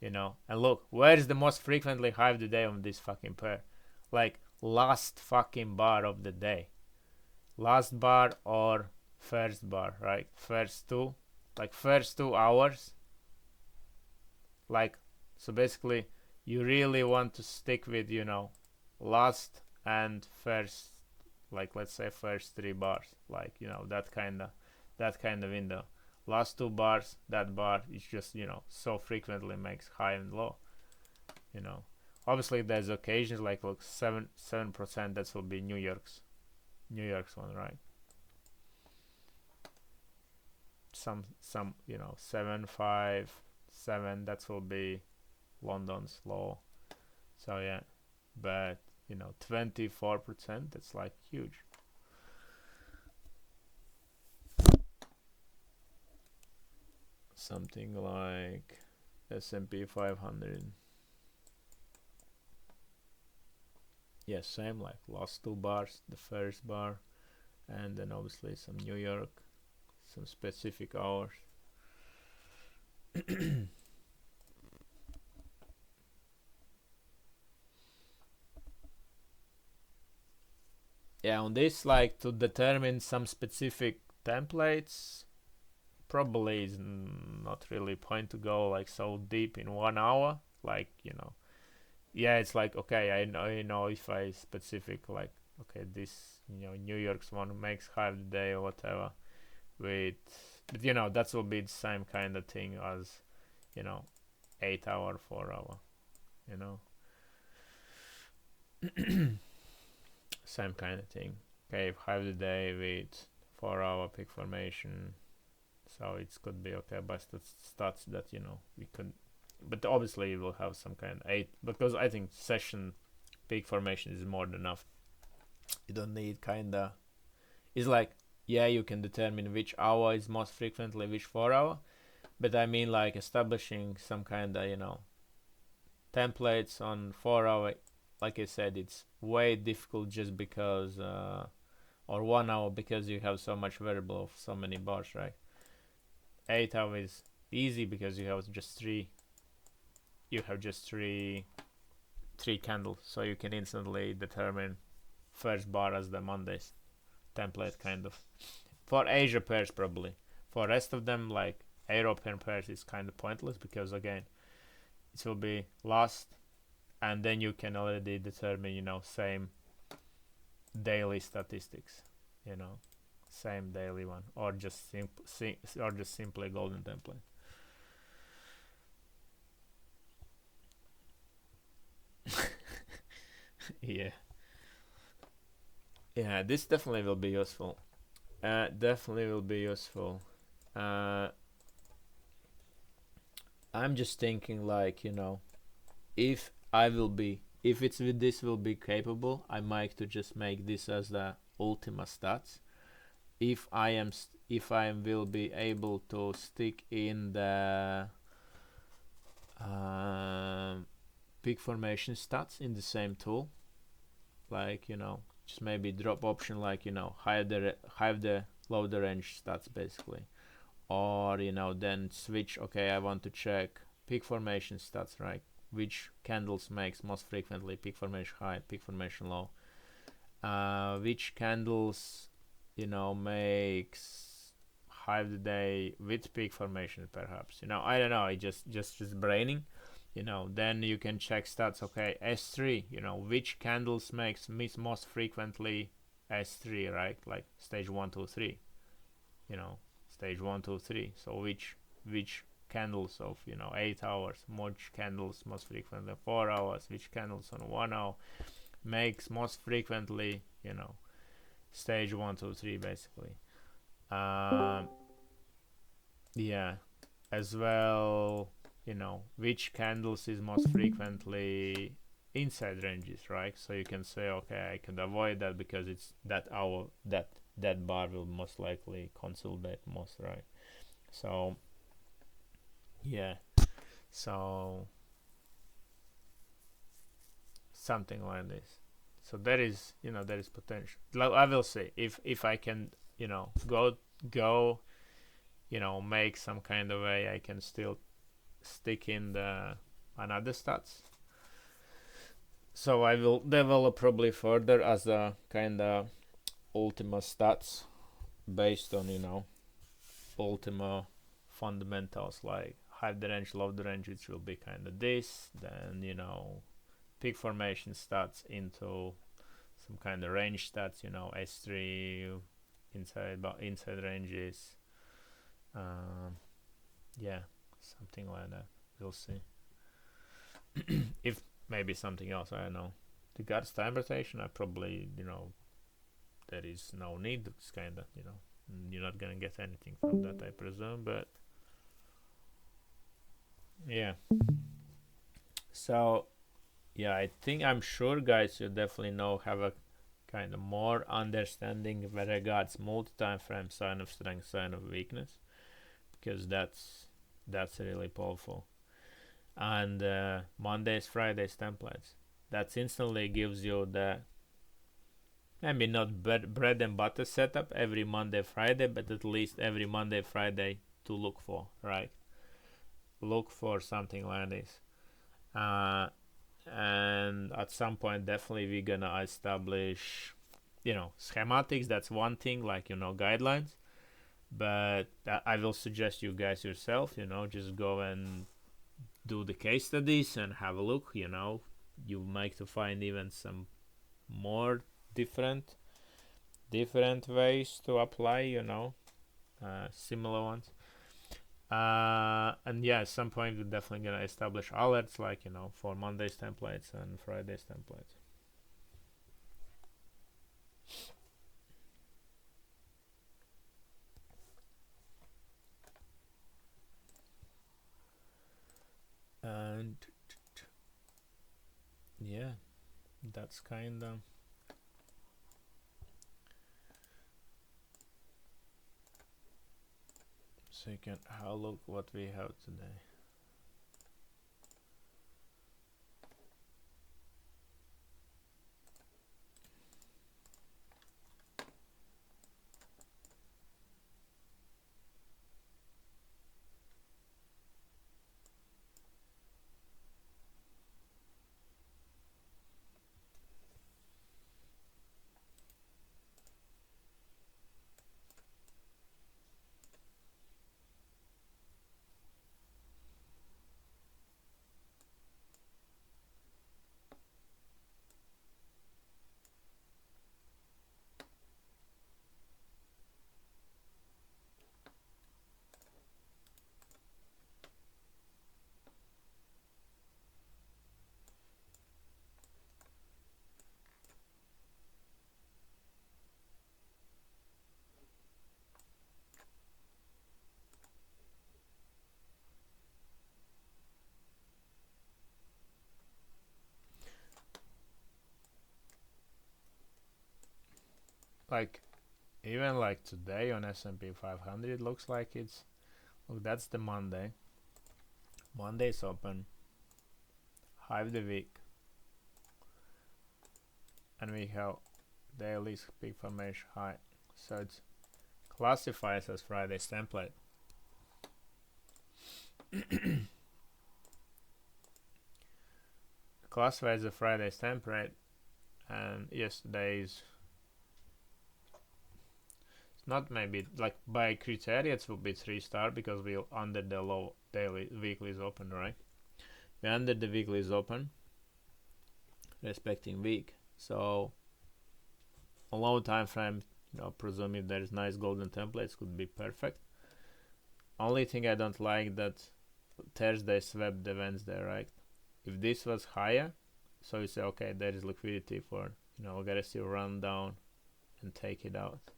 And look, where is the most frequently high of the day on this fucking pair? Like last fucking bar of the day. Last bar or first bar, right? First 2 hours. Like so basically you really want to stick with last and first, like let's say first 3 bars, like that kind of window. Last 2 bars, that bar is just so frequently makes high and low. Obviously there's occasions like look 7%, that will be New York's one, right? Some 7, 5, 7, that will be London's low. So yeah, but 24%, that's like huge. Something like S&P 500. Yeah, same like last 2 bars, the first bar, and then obviously some New York, some specific hours. Yeah, on this, like to determine some specific templates, probably is not really point to go like so deep in 1 hour. Like yeah, it's like okay, I know if I specific like okay this New York's one makes half the day or whatever with But that will be the same kind of thing as, you know 8 hour, 4 hour, you know same kind of thing. Okay, half the day with 4 hour peak formation, so it could be okay. But stats that we could, but obviously you will have some kind of 8, because I think session peak formation is more than enough. You don't need kinda. It's like, yeah, you can determine which hour is most frequently, which 4 hour, but I mean like establishing some kind of templates on 4 hour. Like I said, it's way difficult just because, or 1 hour, because you have so much variable of so many bars, right? 8 hour is easy because you have just three. You have just three candles, so you can instantly determine first bar as the Monday's template, kind of. For Asia pairs, probably. For rest of them, like European pairs, is kind of pointless because again, it will be last, and then you can already determine, same daily statistics, same daily one, or just simply golden template. Yeah. Yeah, this definitely will be useful. Definitely will be useful. Uh, I'm just thinking, like, if if it's with this will be capable, I might to just make this as the Ultima stats. If I will be able to stick in the peak formation stats in the same tool, like, just maybe drop option, like, hide the loader range stats, basically, or then switch. Okay, I want to check peak formation stats, right? Which candles makes most frequently peak formation high, peak formation low, which candles makes half the day with peak formation, perhaps. I don't know, I just braining. Then you can check stats. Okay, S3, which candles makes most frequently S3, right? Like stage 1, 2, 3, stage 1, 2, 3. So which candles of 8 hours, which candles most frequently 4 hours, which candles on 1 hour makes most frequently stage 1, 2, 3, basically. um yeah, as well, which candles is most frequently inside ranges, right? So you can say, okay, I can avoid that because it's that hour, that bar will most likely consolidate most, right? So yeah, so something like this. So there is potential. I will say, if I can go make some kind of way I can still stick in the another stats. So I will develop probably further as a kind of Ultima stats based on Ultima fundamentals, like high the range, low the range, which will be kind of this. Then peak formation stats into some kind of range stats, S3 inside ranges. Yeah, something like that. We'll see. If maybe something else, I don't know. Regards time rotation, I probably there is no need. It's kind of you're not gonna get anything from that, I presume. But yeah. So yeah, I'm sure, guys, you definitely have a kind of more understanding with regards multi-time frame, sign of strength, sign of weakness, because that's really powerful. And Mondays, Fridays templates, that instantly gives you the maybe not bread and butter setup every Monday, Friday, but at least every Monday, Friday to look for, right? Look for something like this. And at some point, definitely we're gonna establish schematics. That's one thing, like guidelines. But I will suggest you guys yourself, just go and do the case studies and have a look. You might to find even some more different ways to apply similar ones. And yeah, at some point we're definitely gonna establish alerts, like for Monday's templates and Friday's templates. And yeah, that's kind of so you can have a look what we have today. Like even like today on S&P 500, it looks like it's look, that's the Monday. Monday's open, high of the week, and we have daily peak formation high, so it classifies as Friday's template. Classifies as Friday's template, and yesterday's not maybe like by criteria it will be 3-star because we're under the low daily weekly is open, right? We're under the weekly is open, respecting week. So a low time frame, presuming there is nice golden templates, could be perfect. Only thing I don't like that Thursday swept the Wednesday, right? If this was higher, so you say okay, there is liquidity for aggressive run down and take it out.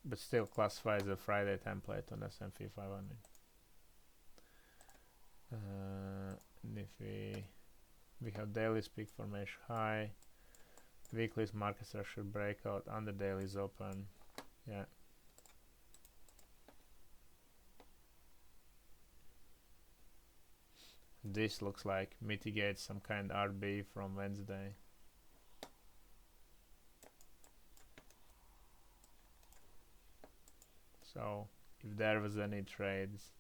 But still classifies a Friday template on S&P 500. And if we have daily peak formation high, weekly's market structure breakout, under daily's open. Yeah. This looks like mitigates some kind of RB from Wednesday. So if there was any trades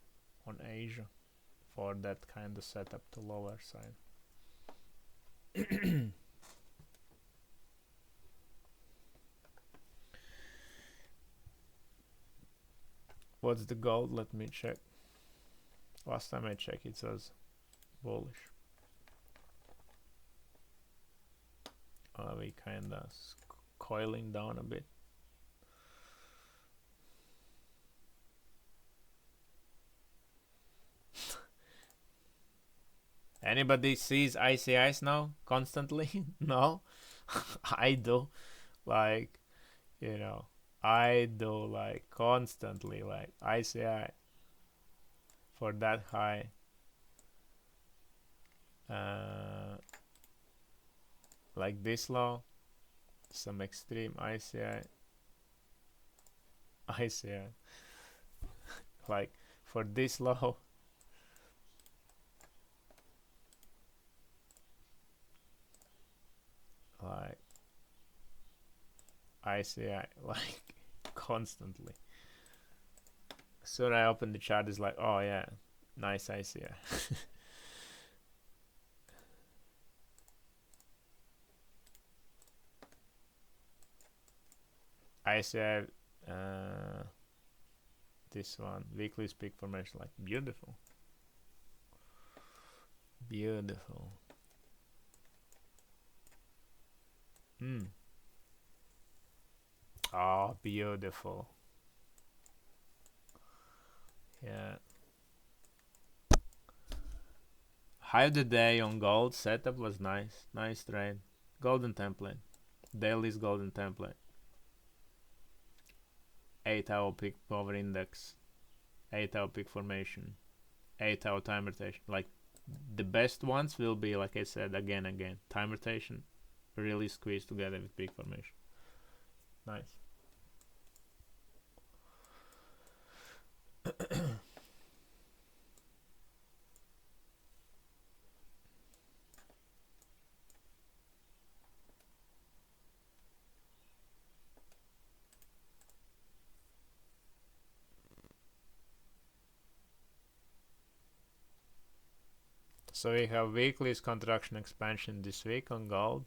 on Asia for that kind of setup to lower side. What's the gold? Let me check. Last time I checked it says bullish. We kinda coiling down a bit. Anybody sees icy ice now constantly? No? I do. Like, I do like constantly like icy ice for that high. Like this low, some extreme ICI, like for this low, like ICI, like constantly. Soon I open the chart, it's like, oh yeah, nice ICI. ICI, this one, weekly peak formation, like beautiful. Beautiful. Oh, beautiful. Yeah. High of the day on gold setup was nice. Nice trade. Golden template. Daily's golden template. 8-hour peak power index. 8-hour peak formation. 8-hour time rotation. Like the best ones will be, like I said, again. Time rotation really squeezed together with peak formation. Nice. So we have weekly's contraction expansion this week on gold.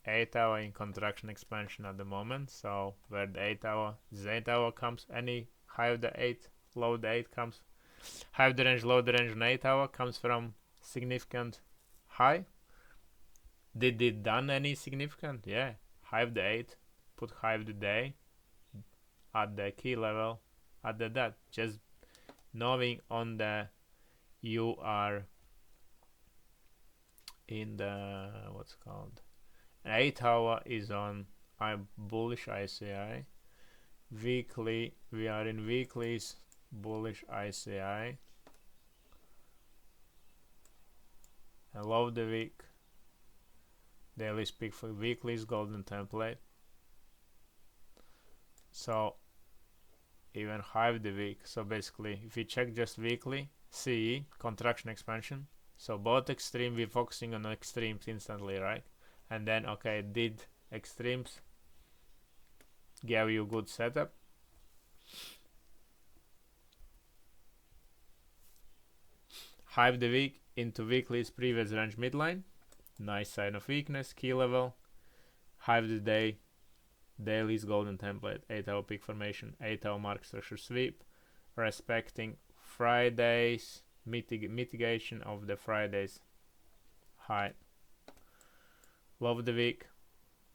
8-hour in contraction expansion at the moment. So where the 8-hour comes, any high of the 8, low of the 8 comes, high of the range, low of the range on 8-hour comes from significant high. Did it done any significant? Yeah. High of the 8, put high of the day at the key level at the that. Just knowing on the you are in the what's called 8-hour is on bullish ICI. Weekly, we are in weekly's bullish ICI. And low of the week, daily speak for weekly's golden template. So even high of the week. So basically, if you check just weekly, CE, contraction expansion. So both extreme, we're focusing on extremes instantly, right? And then, okay, did extremes give you good setup? High of the week into weekly's previous range midline. Nice sign of weakness, key level. High of the day, daily's golden template, 8-hour peak formation, 8-hour mark structure sweep, respecting Friday's mitigation of the Friday's high. Low of the week,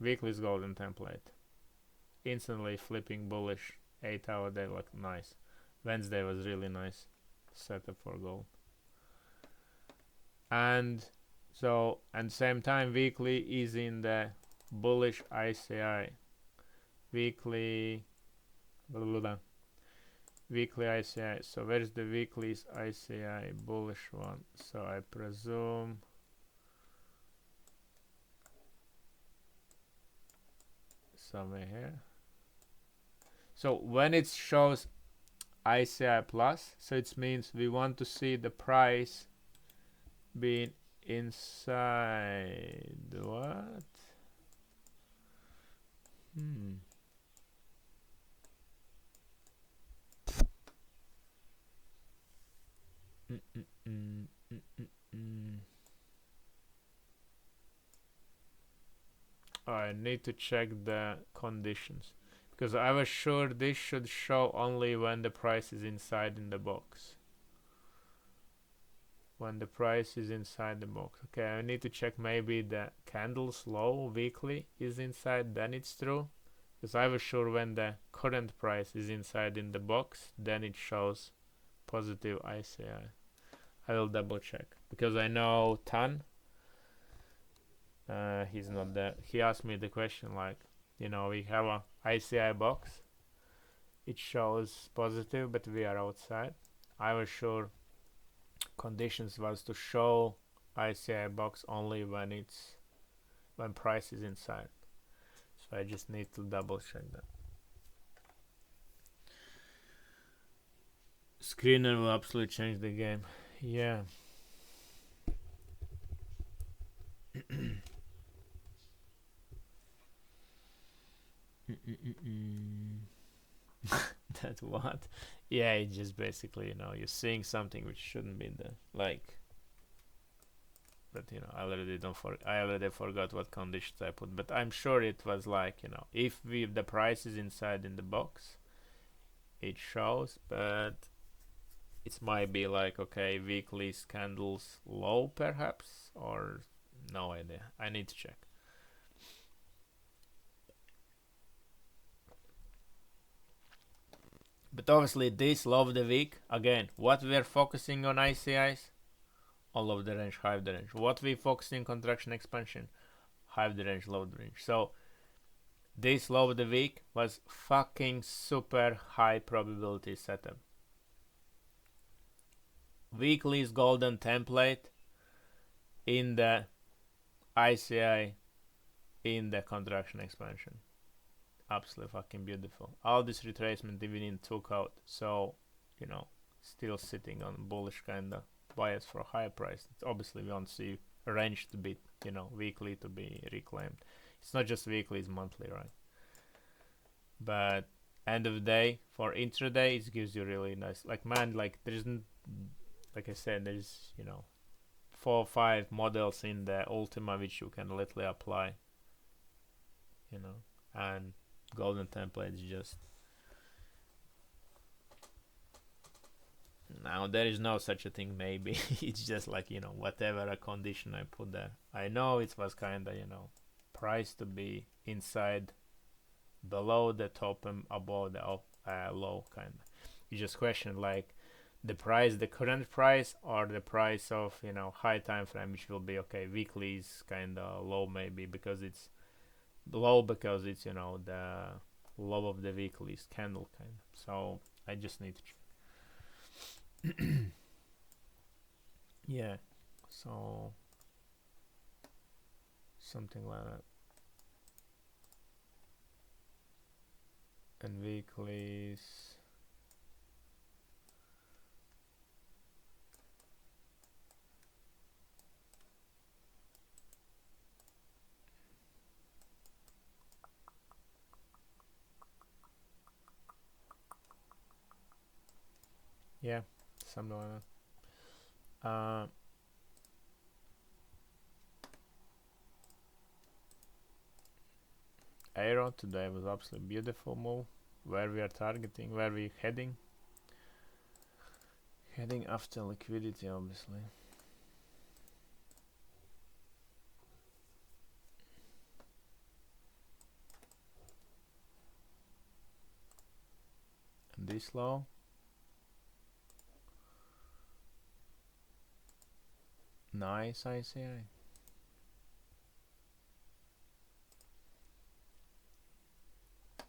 weekly's golden template. Instantly flipping bullish, 8-hour day looked nice. Wednesday was really nice setup for gold. And so, and same time, weekly is in the bullish ICI. Weekly, blah, blah, blah. Weekly ICI. So where's the weekly's ICI bullish one? So I presume somewhere here. So when it shows ICI plus, so it means we want to see the price being inside what? I need to check the conditions because I was sure this should show only when the price is inside in the box. When the price is inside the box. Okay, I need to check maybe the candles low weekly is inside, then it's true. Because I was sure when the current price is inside in the box, then it shows positive ICI. I will double check because I know Tan. He's not there. He asked me the question like, you know, we have a ICI box. It shows positive, but we are outside. I was sure conditions was to show ICI box only when price is inside. So I just need to double check that. Screener will absolutely change the game. Yeah. That what? Yeah, it's just basically, you know, you're seeing something which shouldn't be there. Like, but you know, I already forgot what conditions I put. But I'm sure it was like, you know, if the price is inside in the box, it shows. But it might be like, okay, weekly candles low perhaps, or no idea. I need to check. But obviously this low of the week, again, what we're focusing on ICIs, all of the range, high of the range. What we focusing contraction expansion, high of the range, low of the range. So this low of the week was fucking super high probability setup. Weekly's golden template in the ICI in the contraction expansion. Absolutely fucking beautiful. All this retracement dividend took out, so still sitting on bullish kind of bias for a higher price. Obviously we want to see range to be weekly to be reclaimed. It's not just weekly, it's monthly, right? But end of the day, for intraday, it gives you really nice, like, man, like there isn't, like I said, there's 4 or 5 models in the Ultima which you can literally apply, and golden template is just, now there is no such a thing maybe. It's just like whatever a condition I put there. I know it was kind of price to be inside, below the top and above the low, kind of. You just question like the price, the current price, or the price of high time frame, which will be okay. Weekly is kind of low maybe because it's low, because it's the low of the weekly candle kind of. So I just need to yeah, so something like that. And weeklies, yeah, something like that. Arrow today was absolutely beautiful move. Where we are targeting, where we heading after liquidity, obviously. And this low, nice ICI.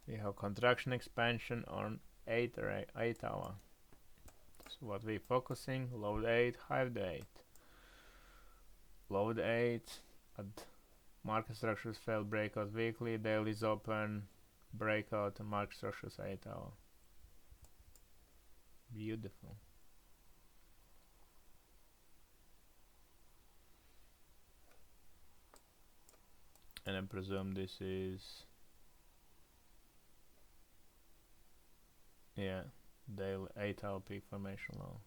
We have contraction expansion on 8 hour. So what we focusing, low 8, high 8. Low 8 at market structures fail, breakout weekly, daily is open, breakout, and market structures 8 hour. Beautiful. And I presume this is, yeah, daily 8 hour peak formation low.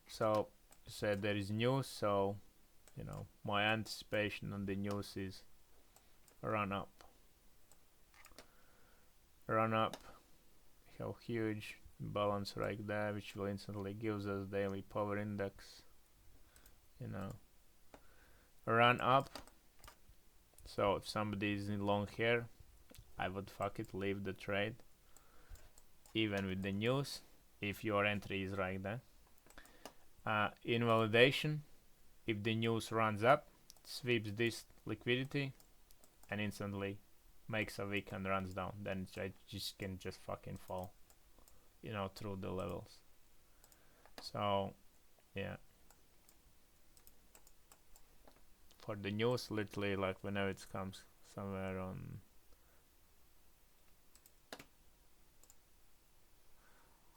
So said there is news, so my anticipation on the news is run up. Run up, we have huge balance right there, which will instantly gives us daily power index. Run up. So if somebody is in long here, I would fuck it, leave the trade, even with the news, if your entry is right there. Invalidation, if the news runs up, sweeps this liquidity and instantly makes a wick and runs down, then it just can just fucking fall through the levels. So yeah, for the news, literally, like whenever it comes somewhere on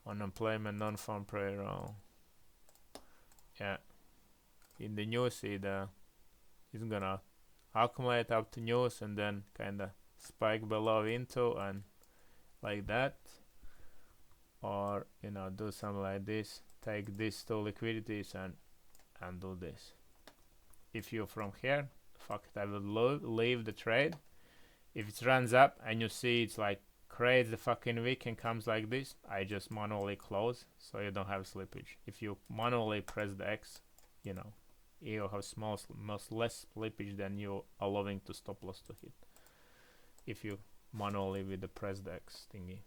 unemployment, non-farm payroll, yeah, in the news it's gonna accumulate up to news and then kind of spike below into and like that, or do something like this, take these two liquidities and do this. If you're from here, fuck it, I will leave the trade. If it runs up and you see it's like creates the fucking wick and comes like this, I just manually close so you don't have slippage. If you manually press the X, you have less slippage than you allowing to stop loss to hit. If you manually with the press X thingy.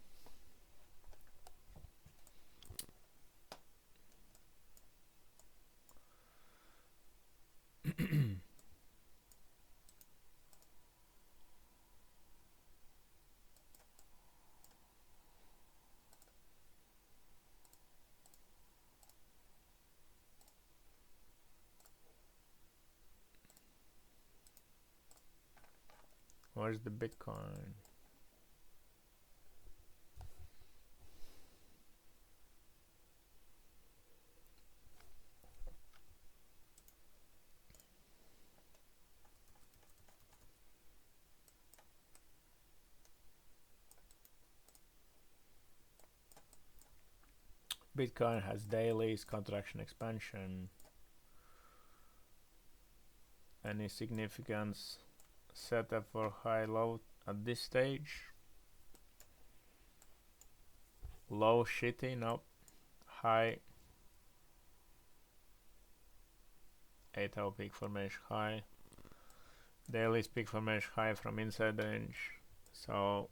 Where's the Bitcoin? Bitcoin has dailies, contraction expansion. Any significance setup for high low at this stage? Low shitty, nope. High 8-hour peak formation high. Daily peak formation high from inside range. So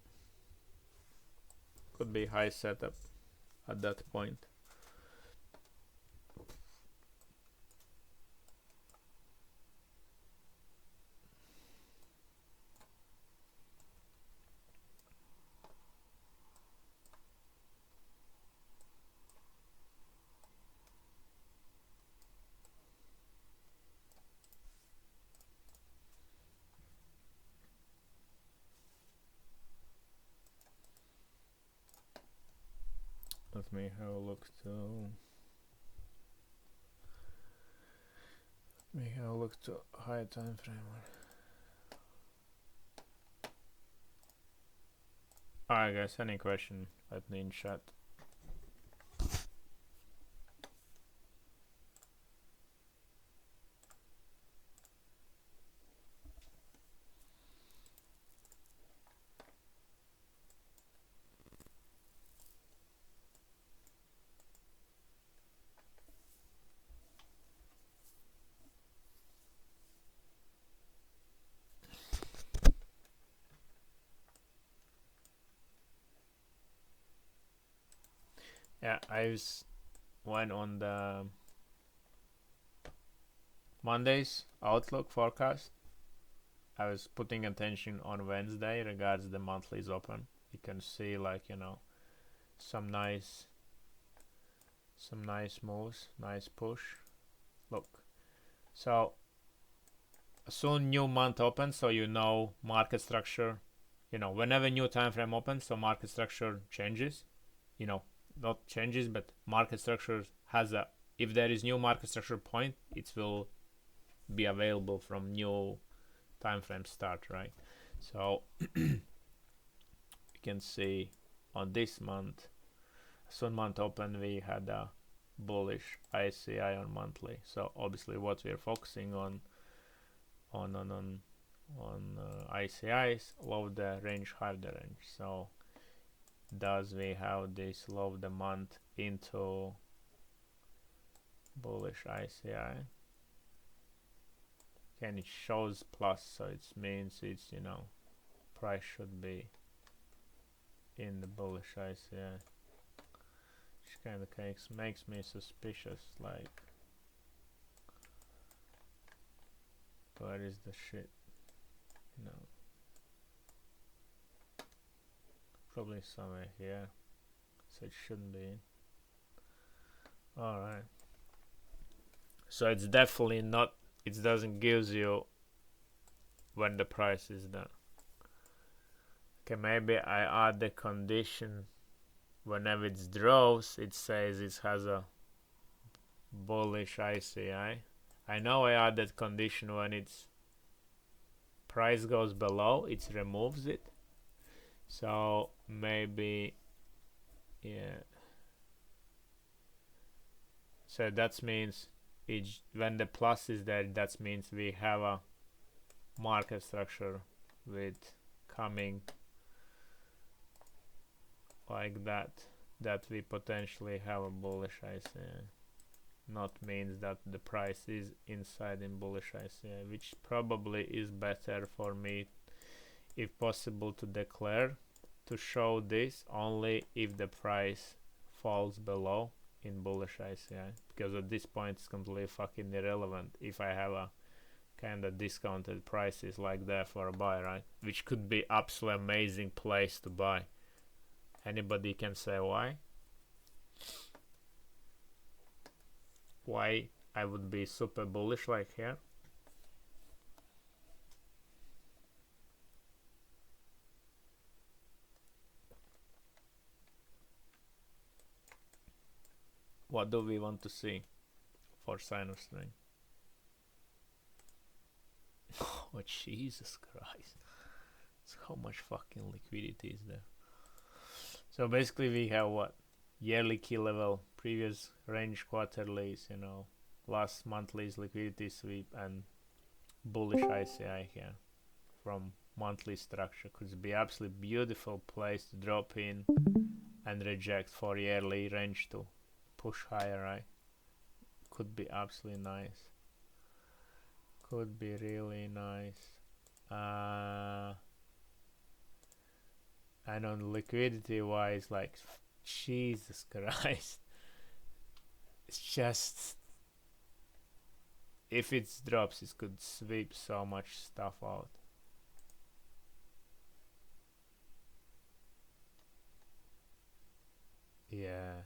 could be high setup at that point. Let me have a look to high time frame. Alright guys, any question, let me in chat. Yeah, I went on the Monday's Outlook forecast. I was putting attention on Wednesday regards the monthlies open. You can see, like, you know, some nice moves, nice push. Look, so soon new month opens, so you know market structure. You know, whenever new time frame opens, so market structure changes. You know, not changes, but market structure has a, if there is new market structure point, it will be available from new time frame start, right? So you can see on this month, soon month open, we had a bullish ICI on monthly. So obviously what we're focusing on ICIs, low the range, high the range. So does we have this low the month into bullish ICI? And it shows plus, so it means it's, you know, price should be in the bullish ICI, which kind of makes me suspicious, like, where is the shit? No, probably somewhere here, so it shouldn't be in. Alright, so it's definitely not, it doesn't give you when the price is done. Okay, maybe I add the condition whenever it draws, it says it has a bullish ICI. I know I add that condition when its price goes below, it removes it. So maybe, yeah. So that means when the plus is there, that means we have a market structure with coming like that we potentially have a bullish ICI. Not means that the price is inside in bullish ICI, which probably is better for me if possible, to declare to show this only if the price falls below in bullish ICI, because at this point it's completely fucking irrelevant if I have a kind of discounted prices like that for a buy, right? Which could be absolutely amazing place to buy. Anybody can say why? Why I would be super bullish like here? What do we want to see for sign of strength? Oh, Jesus Christ. So how much fucking liquidity is there? So basically we have what? Yearly key level, previous range quarterlies, you know, last monthly's liquidity sweep, and bullish ICI here from monthly structure. Could be absolutely beautiful place to drop in and reject for yearly range to push higher, right? Could be absolutely nice. Could be really nice. And on liquidity wise, like, Jesus Christ, it's just, if it drops, it could sweep so much stuff out. Yeah,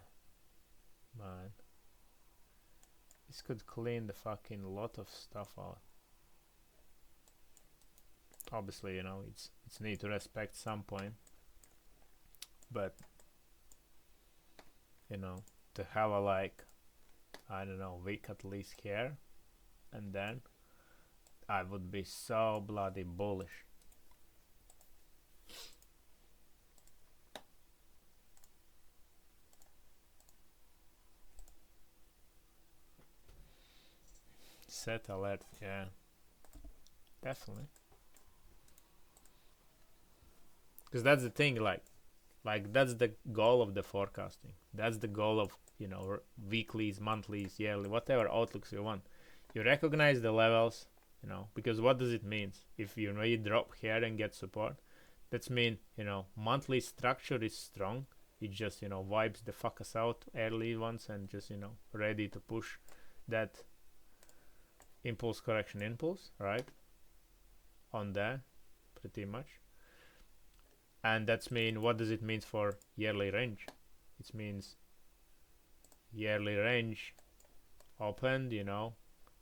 man, this could clean the fucking lot of stuff out. Obviously, you know, it's need to respect some point, but you know, to have a, like, I don't know, week at least here, and then I would be so bloody bullish. Set alert, yeah, definitely. Because that's the thing, like that's the goal of the forecasting. That's the goal of, you know, weeklies, monthlies, yearly, whatever outlooks you want. You recognize the levels, you know, because what does it mean? If you really drop here and get support, that's mean, you know, monthly structure is strong. It just, you know, wipes the fuck us out early ones and just, you know, ready to push that impulse correction impulse, right? On there, pretty much. And that's mean, what does it mean for yearly range? It means yearly range opened, you know,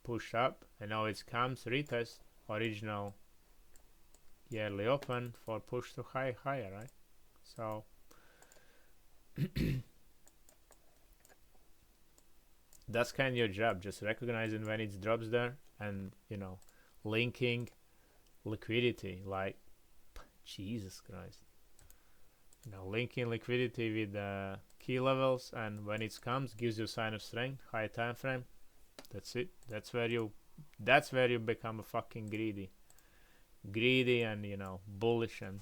push up, and now it comes retest original yearly open for push to higher, right? So that's kind of your job, just recognizing when it drops there and, you know, linking liquidity, like, Jesus Christ, you know, linking liquidity with the key levels, and when it comes, gives you sign of strength, high time frame. That's it. That's where you become a fucking greedy and, you know, bullish and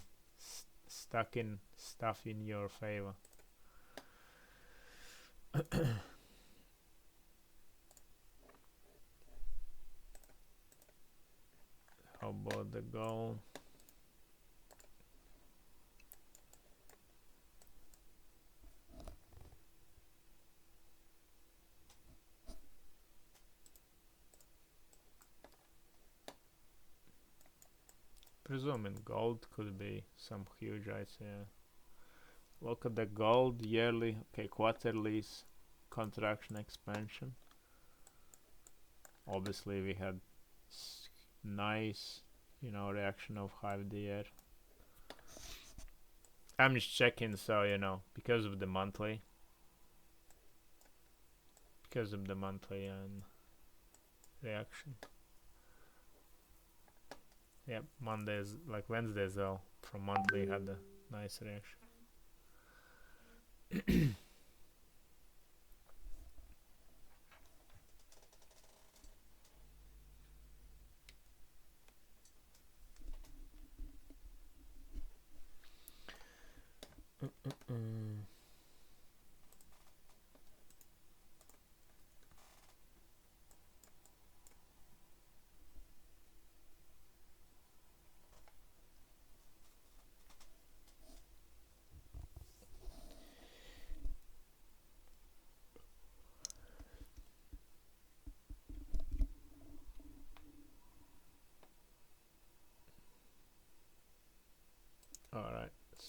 stuck in stuff in your favor. How about the gold? Presuming gold could be some huge ICI. Look at the gold yearly, okay, quarterlies, contraction expansion. Obviously we had nice, you know, reaction of half the year. I'm just checking, so, you know, because of the monthly and reaction. Yep, Mondays, like Wednesdays though, from monthly had a nice reaction.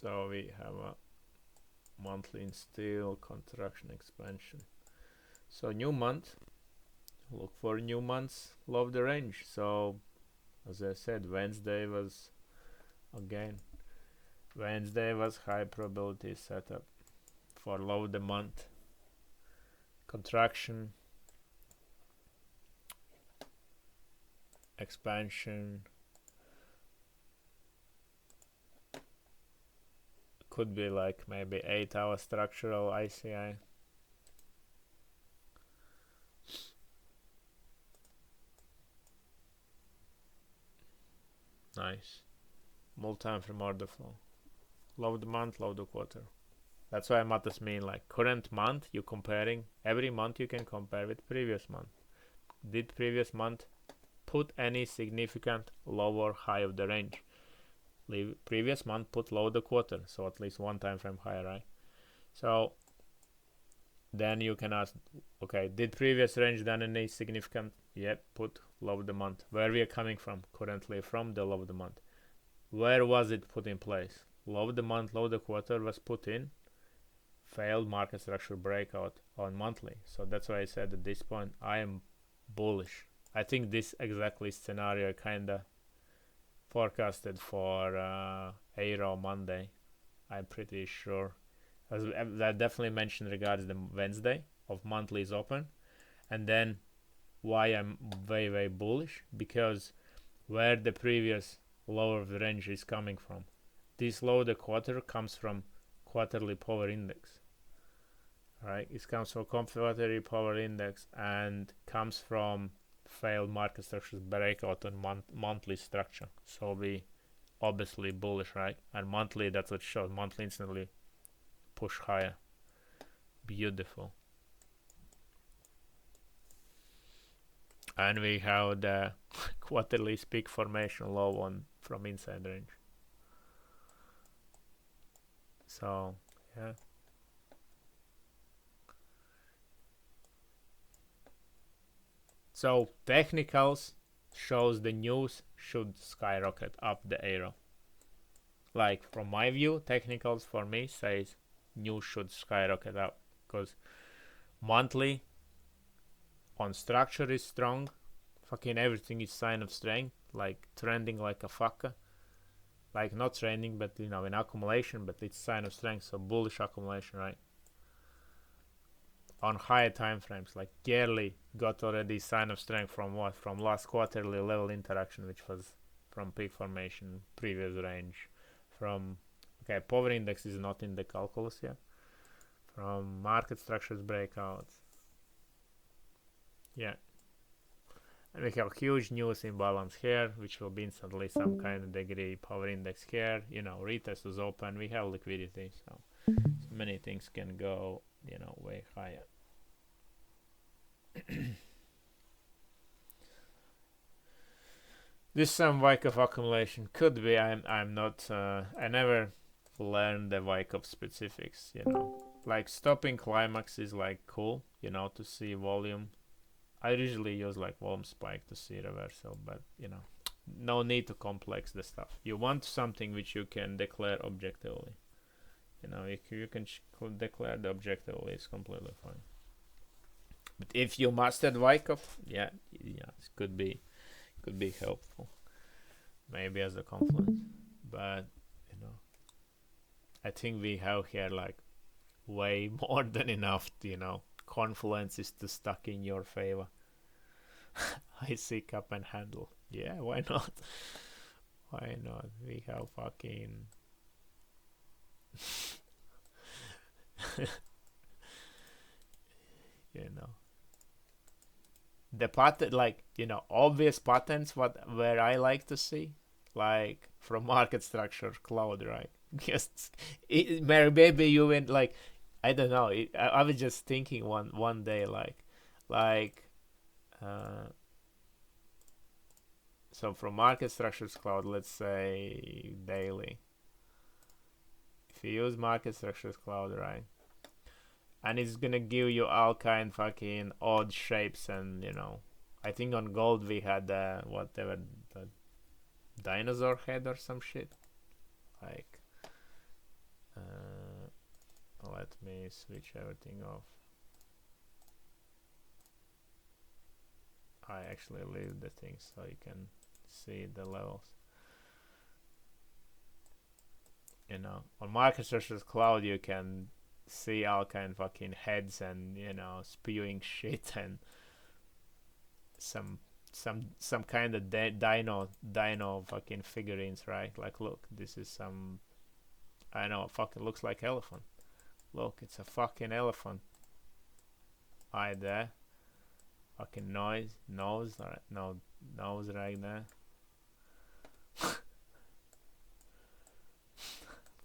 So we have a monthly in steel, contraction, expansion. So new month, look for new months, love the range. So as I said, Wednesday was high probability setup for love the month. Contraction, expansion, could be like maybe 8-hour structural ICI. Nice. Multi-time from order flow. Love the month, love the quarter. That's why matters mean like current month, you comparing, every month you can compare with previous month. Did previous month put any significant lower high of the range? Leave previous month put low the quarter, so at least one time frame higher, right? So then you can ask, okay, did previous range done any significant? Yep, put low of the month. Where we are coming from currently, from the low of the month. Where was it put in place? Low of the month, low of the quarter was put in, failed market structure breakout on monthly. So that's why I said at this point I am bullish. I think this exactly scenario kinda forecasted for Aero Monday. I'm pretty sure. As I definitely mentioned regards the Wednesday of monthly's open, and then why I'm very bullish, because where the previous low of the range is coming from, this low of the quarter comes from quarterly power index. Right, it comes from quarterly power index and comes from failed market structures breakout on monthly structure. So we obviously bullish, right? And monthly, that's what shows. Monthly instantly push higher. Beautiful. And we have the quarterly peak formation low on from inside range. So yeah. So technicals shows the news should skyrocket up the arrow. Like from my view, technicals for me says news should skyrocket up, because monthly on structure is strong, fucking everything is sign of strength, like trending like a fucker, like not trending but in accumulation, but it's sign of strength, so bullish accumulation, right? On higher time frames, like yearly got already sign of strength from what? From last quarterly level interaction, which was from peak formation, previous range, from power index is not in the calculus yet, from market structures breakouts. Yeah, and we have huge news imbalance here, which will be instantly some kind of degree power index here. Retest was open, we have liquidity, so many things can go way higher. This some Wyckoff accumulation could be. I'm not. I never learned the Wyckoff specifics. Like stopping climax is like cool. To see volume. I usually use like volume spike to see reversal, but no need to complex the stuff. You want something which you can declare objectively. If you can declare the objectively, it's completely fine. But if you mastered Wyckoff, yeah, it could be helpful, maybe as a confluence. But I think we have here like way more than enough. Confluences to stuck in your favor. I see cup and handle. Yeah, why not? Why not? We have fucking. The pattern, like obvious patterns where I like to see, like from market structure cloud, right? Just maybe you went like, I don't know, I was just thinking one day so from market structures cloud, let's say daily, if you use market structures cloud, right, and it's gonna give you all kind fucking odd shapes, and I think on gold we had whatever, the dinosaur head or some shit, like Let me switch everything off. I actually leave the thing so you can see the levels. You know, on Microsoft's cloud you can see all kind of fucking heads and, you know, spewing shit and some kind of dino fucking figurines, right? Like, look, this is some, I know, fucking looks like elephant. Look, it's a fucking elephant. Eye there. Fucking nose right, no, nose right there.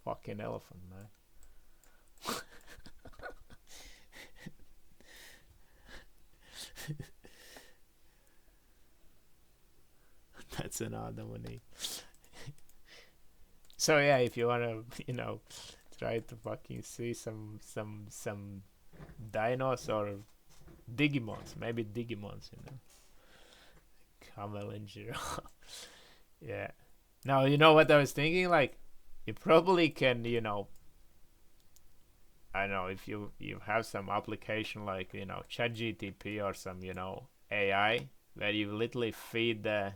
Fucking elephant, man. That's an odd one. So yeah, if you wanna, you know, try to fucking see some dinos or Digimons, maybe Digimons, you know, Camel and Giraffe. Yeah. Now, you know what I was thinking? Like, you probably can, you know, I don't know, if you have some application like, you know, ChatGTP or some, you know, AI, where you literally feed the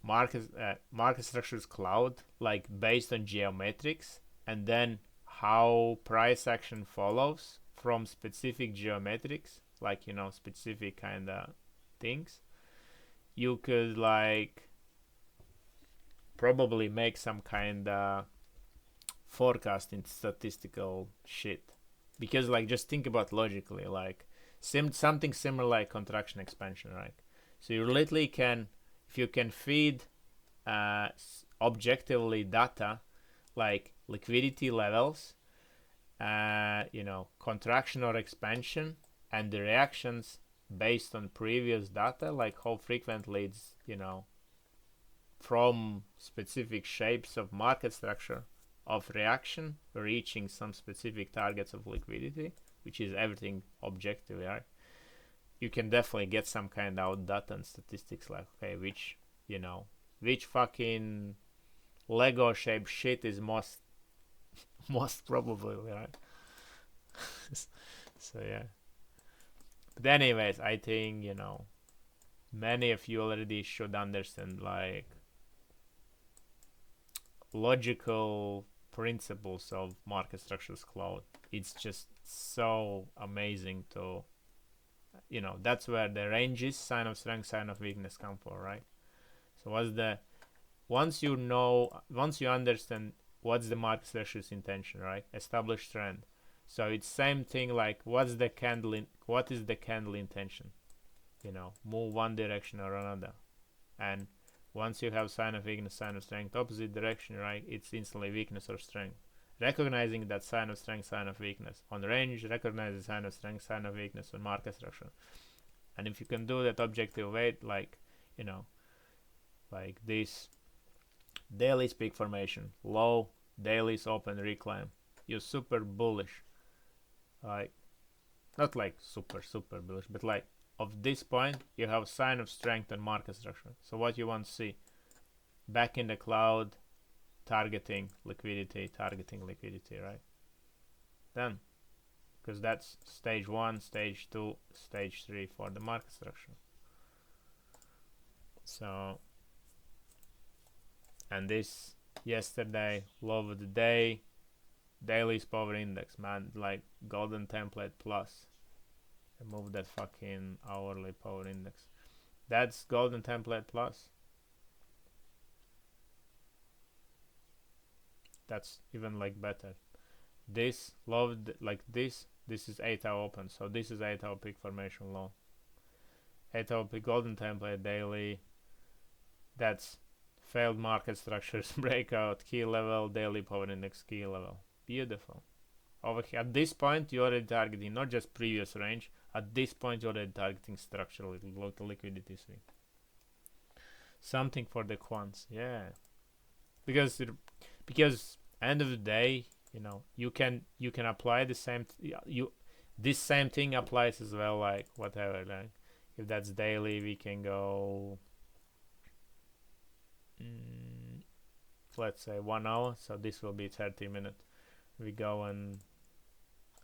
market structures cloud, like based on geometrics, and then how price action follows from specific geometrics, like, you know, specific kind of things. You could like probably make some kind of forecasting statistical shit, because like, just think about logically, like something similar like contraction expansion, right? So you literally can, if you can feed objectively data like liquidity levels, you know, contraction or expansion, and the reactions based on previous data, like how frequently it's, you know, from specific shapes of market structure of reaction reaching some specific targets of liquidity, which is everything objective, right? You can definitely get some kind of data and statistics, like, okay, which, you know, which fucking Lego shaped shit is most probably, right? So yeah. But anyways, I think, you know, many of you already should understand like logical principles of market structures cloud. It's just so amazing to, you know, that's where the ranges, sign of strength, sign of weakness come for, right? So what's the, once you understand what's the market structure's intention, right? Established trend. So it's same thing like, what is the candle intention? You know, move one direction or another. And once you have sign of weakness, sign of strength, opposite direction, right? It's instantly weakness or strength. Recognizing that sign of strength, sign of weakness. On range, recognize the sign of strength, sign of weakness on market structure. And if you can do that objective way, like, you know, like this daily peak formation, low, dailies open reclaim, you're super bullish. Like, not like super bullish, but like, of this point, you have sign of strength and market structure. So what you want to see, back in the cloud, targeting liquidity, right? Then, because that's stage 1, stage 2, stage 3 for the market structure. So, and this yesterday, low of the day, daily's power index, man, like golden template plus. Remove that fucking hourly power index. That's golden template plus. That's even like better. This low, like this is 8 hour open, so this is 8 hour peak formation low. 8 hour peak golden template daily. That's failed market structures breakout, key level, daily power index, key level. Beautiful. Over here, at this point, you're already targeting not just previous range. At this point, you're already targeting structural local liquidity swing. Something for the quants, yeah. Because end of the day, you know, you can apply the same. This same thing applies as well. Like whatever, like if that's daily, we can go. let's say 1 hour, so this will be 30 minutes. We go and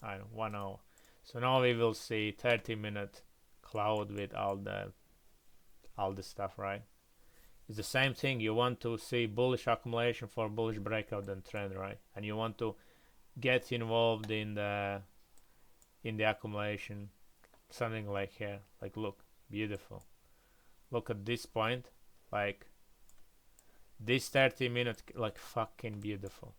I don't know, 1 hour. So now we will see 30-minute cloud with all the stuff, right? It's the same thing. You want to see bullish accumulation for bullish breakout and trend, right? And you want to get involved in the accumulation, something like here. Like, look, beautiful. Look at this point, like this 30-minute, like fucking beautiful.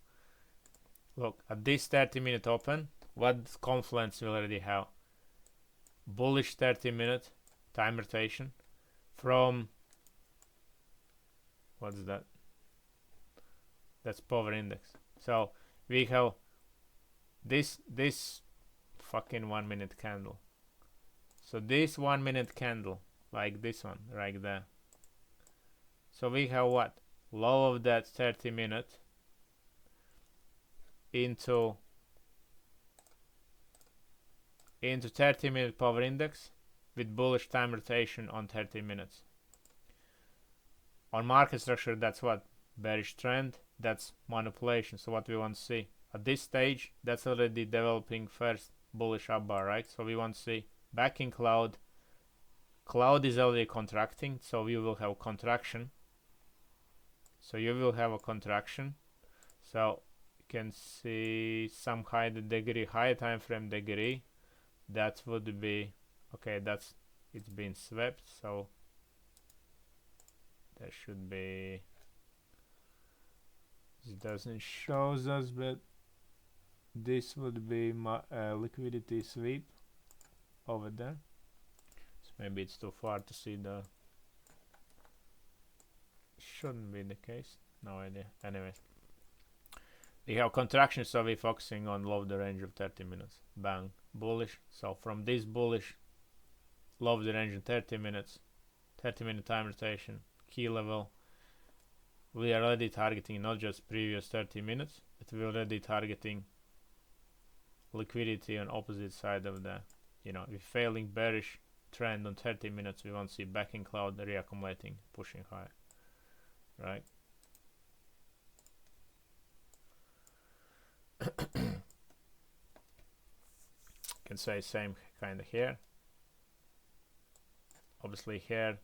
Look at this 30-minute open. What confluence we already have? Bullish 30-minute time rotation from, what's that? That's power index. So we have this fucking 1 minute candle. So this 1 minute candle, like this one right there. So we have what? Low of that 30-minute into 30-minute power index with bullish time rotation on 30 minutes. On market structure, that's what? Bearish trend, that's manipulation. So what we want to see at this stage, that's already developing first bullish up bar, right? So we want to see backing cloud. Cloud is already contracting, so we will have contraction. So you will have a contraction. So you can see some high degree, high time frame degree. That would be okay. That's it's been swept. So there should be. This doesn't show us, but this would be my liquidity sweep over there. So maybe it's too far to see the. Shouldn't be the case. No idea. Anyway, we have contraction, so we're focusing on low the range of 30 minutes. Bang, bullish. So from this bullish, low the range in 30 minutes, 30-minute time rotation, key level. We are already targeting not just previous 30 minutes, but we're already targeting liquidity on opposite side of the, if failing bearish trend on 30 minutes, we want to see backing cloud reaccumulating, pushing higher, right? Can say same kind of here. Obviously here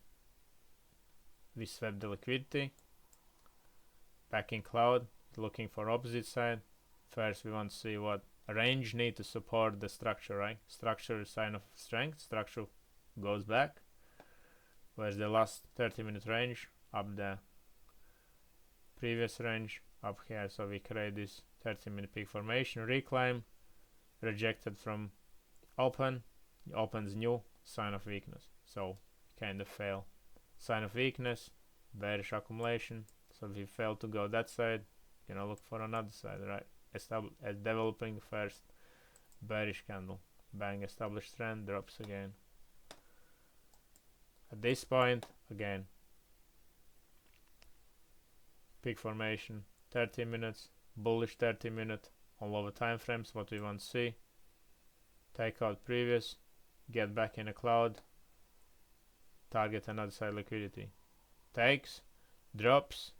we swept the liquidity. Backing cloud, looking for opposite side. First we want to see what range need to support the structure, right? Structure is sign of strength. Structure goes back. Where's the last 30-minute range? Up the previous range up here. So we create this 30-minute peak formation, reclimb, rejected from open, opens new, sign of weakness. So kind of fail. Sign of weakness, bearish accumulation. So if you fail to go that side, look for another side, right? As developing first bearish candle. Bang, established trend, drops again. At this point, again, peak formation, 30 minutes, bullish 30 minute on lower time frames, what we want to see. Take out previous, get back in a cloud, target another side liquidity. Takes, drops,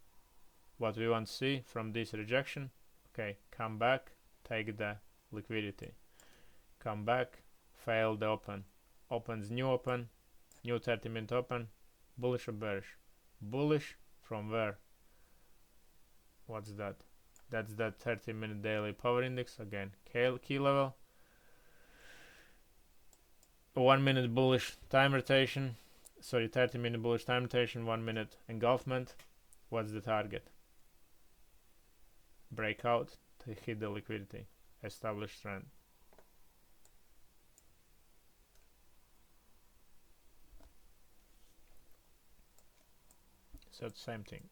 what we want to see from this rejection. Okay, come back, take the liquidity. Come back, fail the open. Opens new open, new 30-minute open, bullish or bearish? Bullish from where? What's that? That's that 30-minute daily power index. Again, key level. 1 minute bullish time rotation. Sorry, 30-minute bullish time rotation, 1 minute engulfment. What's the target? Breakout to hit the liquidity. Established trend. So it's same thing.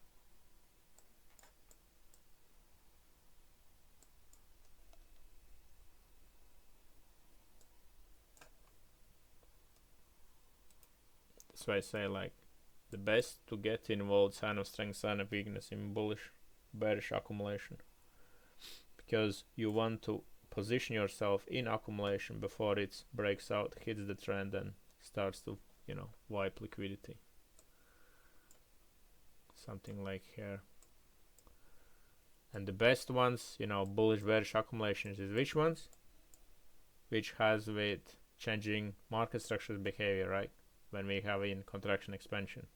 That's why I say, like, the best to get involved sign of strength, sign of weakness in bullish, bearish accumulation, because you want to position yourself in accumulation before it breaks out, hits the trend, and starts to, wipe liquidity. Something like here. And the best ones, you know, bullish bearish accumulations is which ones? Which has with changing market structures behavior, right? When we have in contraction expansion.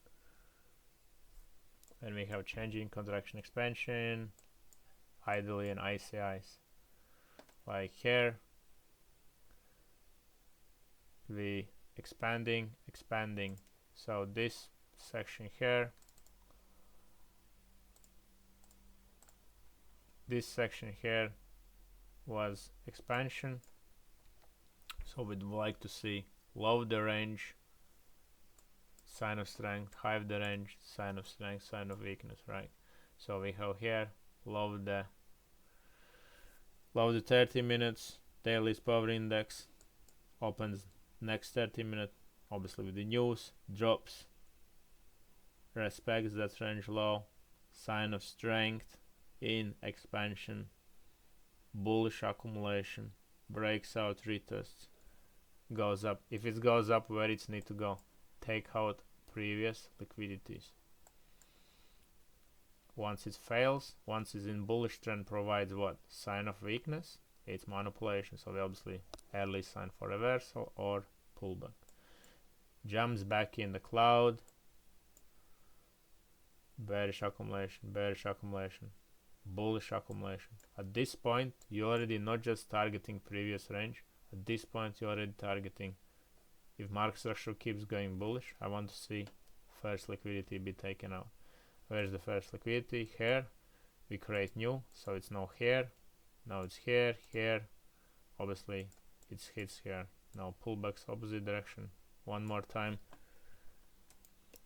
When we have changing contraction expansion, ideally in ICIs. Like here, we expanding. So this section here, this section here was expansion. So we'd like to see low of the range, sign of strength, high of the range, sign of strength, sign of weakness, right? So we have here low of the 30 minutes daily power index, opens next 30 minutes, obviously with the news, drops, respects that range low, sign of strength in expansion, bullish accumulation, breaks out, retests, goes up. If it goes up, where it needs to go? Take out previous liquidities. Once it fails, once it's in bullish trend, provides what? Sign of weakness. It's manipulation, so obviously early sign for reversal or pullback. Jumps back in the cloud, bearish accumulation, bullish accumulation. At this point, you're already not just targeting previous range. At this point, you're already targeting, if market structure keeps going bullish, I want to see first liquidity be taken out. Where's the first liquidity? Here. We create new, so it's now here. Now it's here. Obviously, it hits here. Now pullbacks opposite direction. One more time.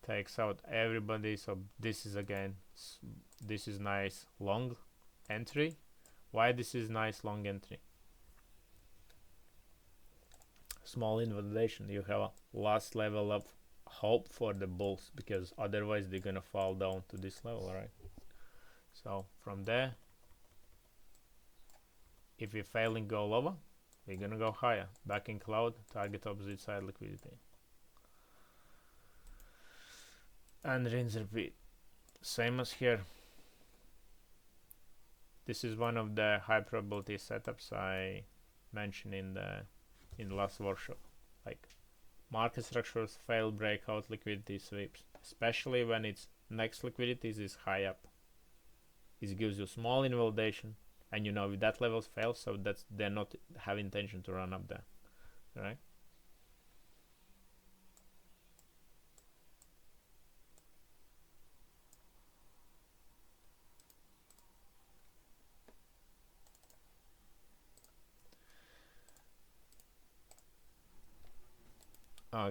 Takes out everybody. So this is again, this is nice long entry. Why this is nice long entry? Small invalidation. You have a last level of hope for the bulls, because otherwise they're gonna fall down to this level, right? So from there, if we're failing go lower, we're gonna go higher. Back in cloud, target opposite side liquidity, and rinse repeat. Same as here. This is one of the high probability setups I mentioned in the last workshop. Like, market structures fail breakout liquidity sweeps, especially when its next liquidities is high up. It gives you small invalidation, and you know if that level fails, so that's they're not have intention to run up there, right?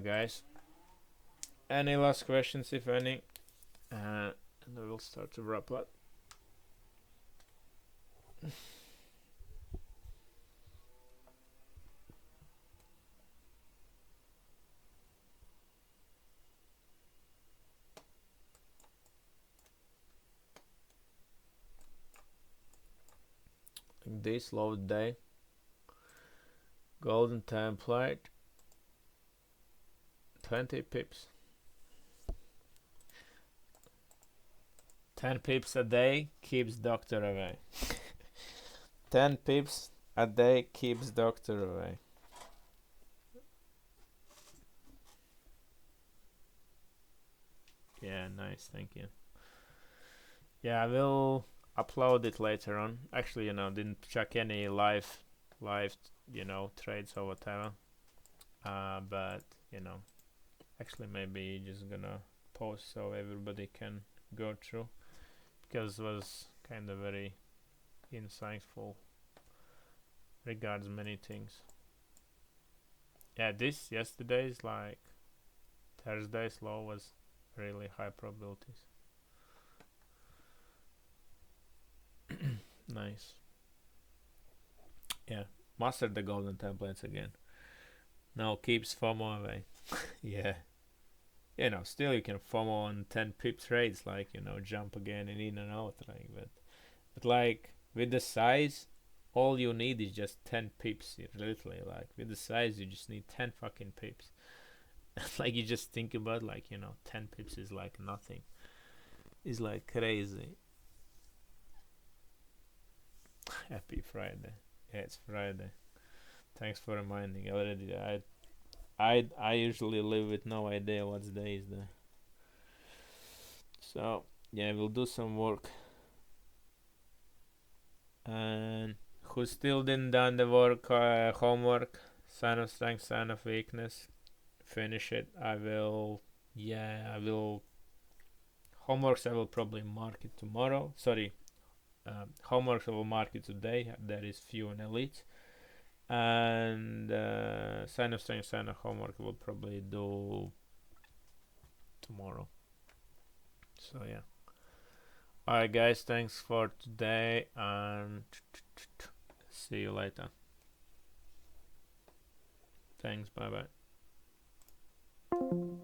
Guys, any last questions, if any? And I will start to wrap up. Like this low day, golden template, 20 pips. 10 pips a day keeps doctor away. 10 pips a day keeps doctor away. Yeah, nice, thank you. Yeah, I will upload it later on. Actually, didn't check any live, trades or whatever. But, actually maybe just gonna post so everybody can go through, because it was kind of very insightful regards many things. Yeah, this yesterday's like Thursday's low was really high probabilities. Nice. Yeah, master the golden templates again. Now keeps FOMO away. Yeah. Still you can FOMO on 10 pip trades, like, jump again and in and out, like, but like with the size, all you need is just 10 pips, literally. Like with the size, you just need 10 fucking pips. Like, you just think about, like, 10 pips is like nothing. It's like crazy. Happy Friday. Yeah, it's Friday. Thanks for reminding. Already, I usually live with no idea what day is there. So yeah, we'll do some work. And who still didn't done the work, homework, sign of strength, sign of weakness, finish it. I will. Yeah, I will. Homeworks I will probably mark it tomorrow. Sorry, homeworks I will mark it today. There is few in elite. And sign of strength, sign of homework I will probably do tomorrow. So yeah. Alright guys, thanks for today and see you later. Thanks, bye bye.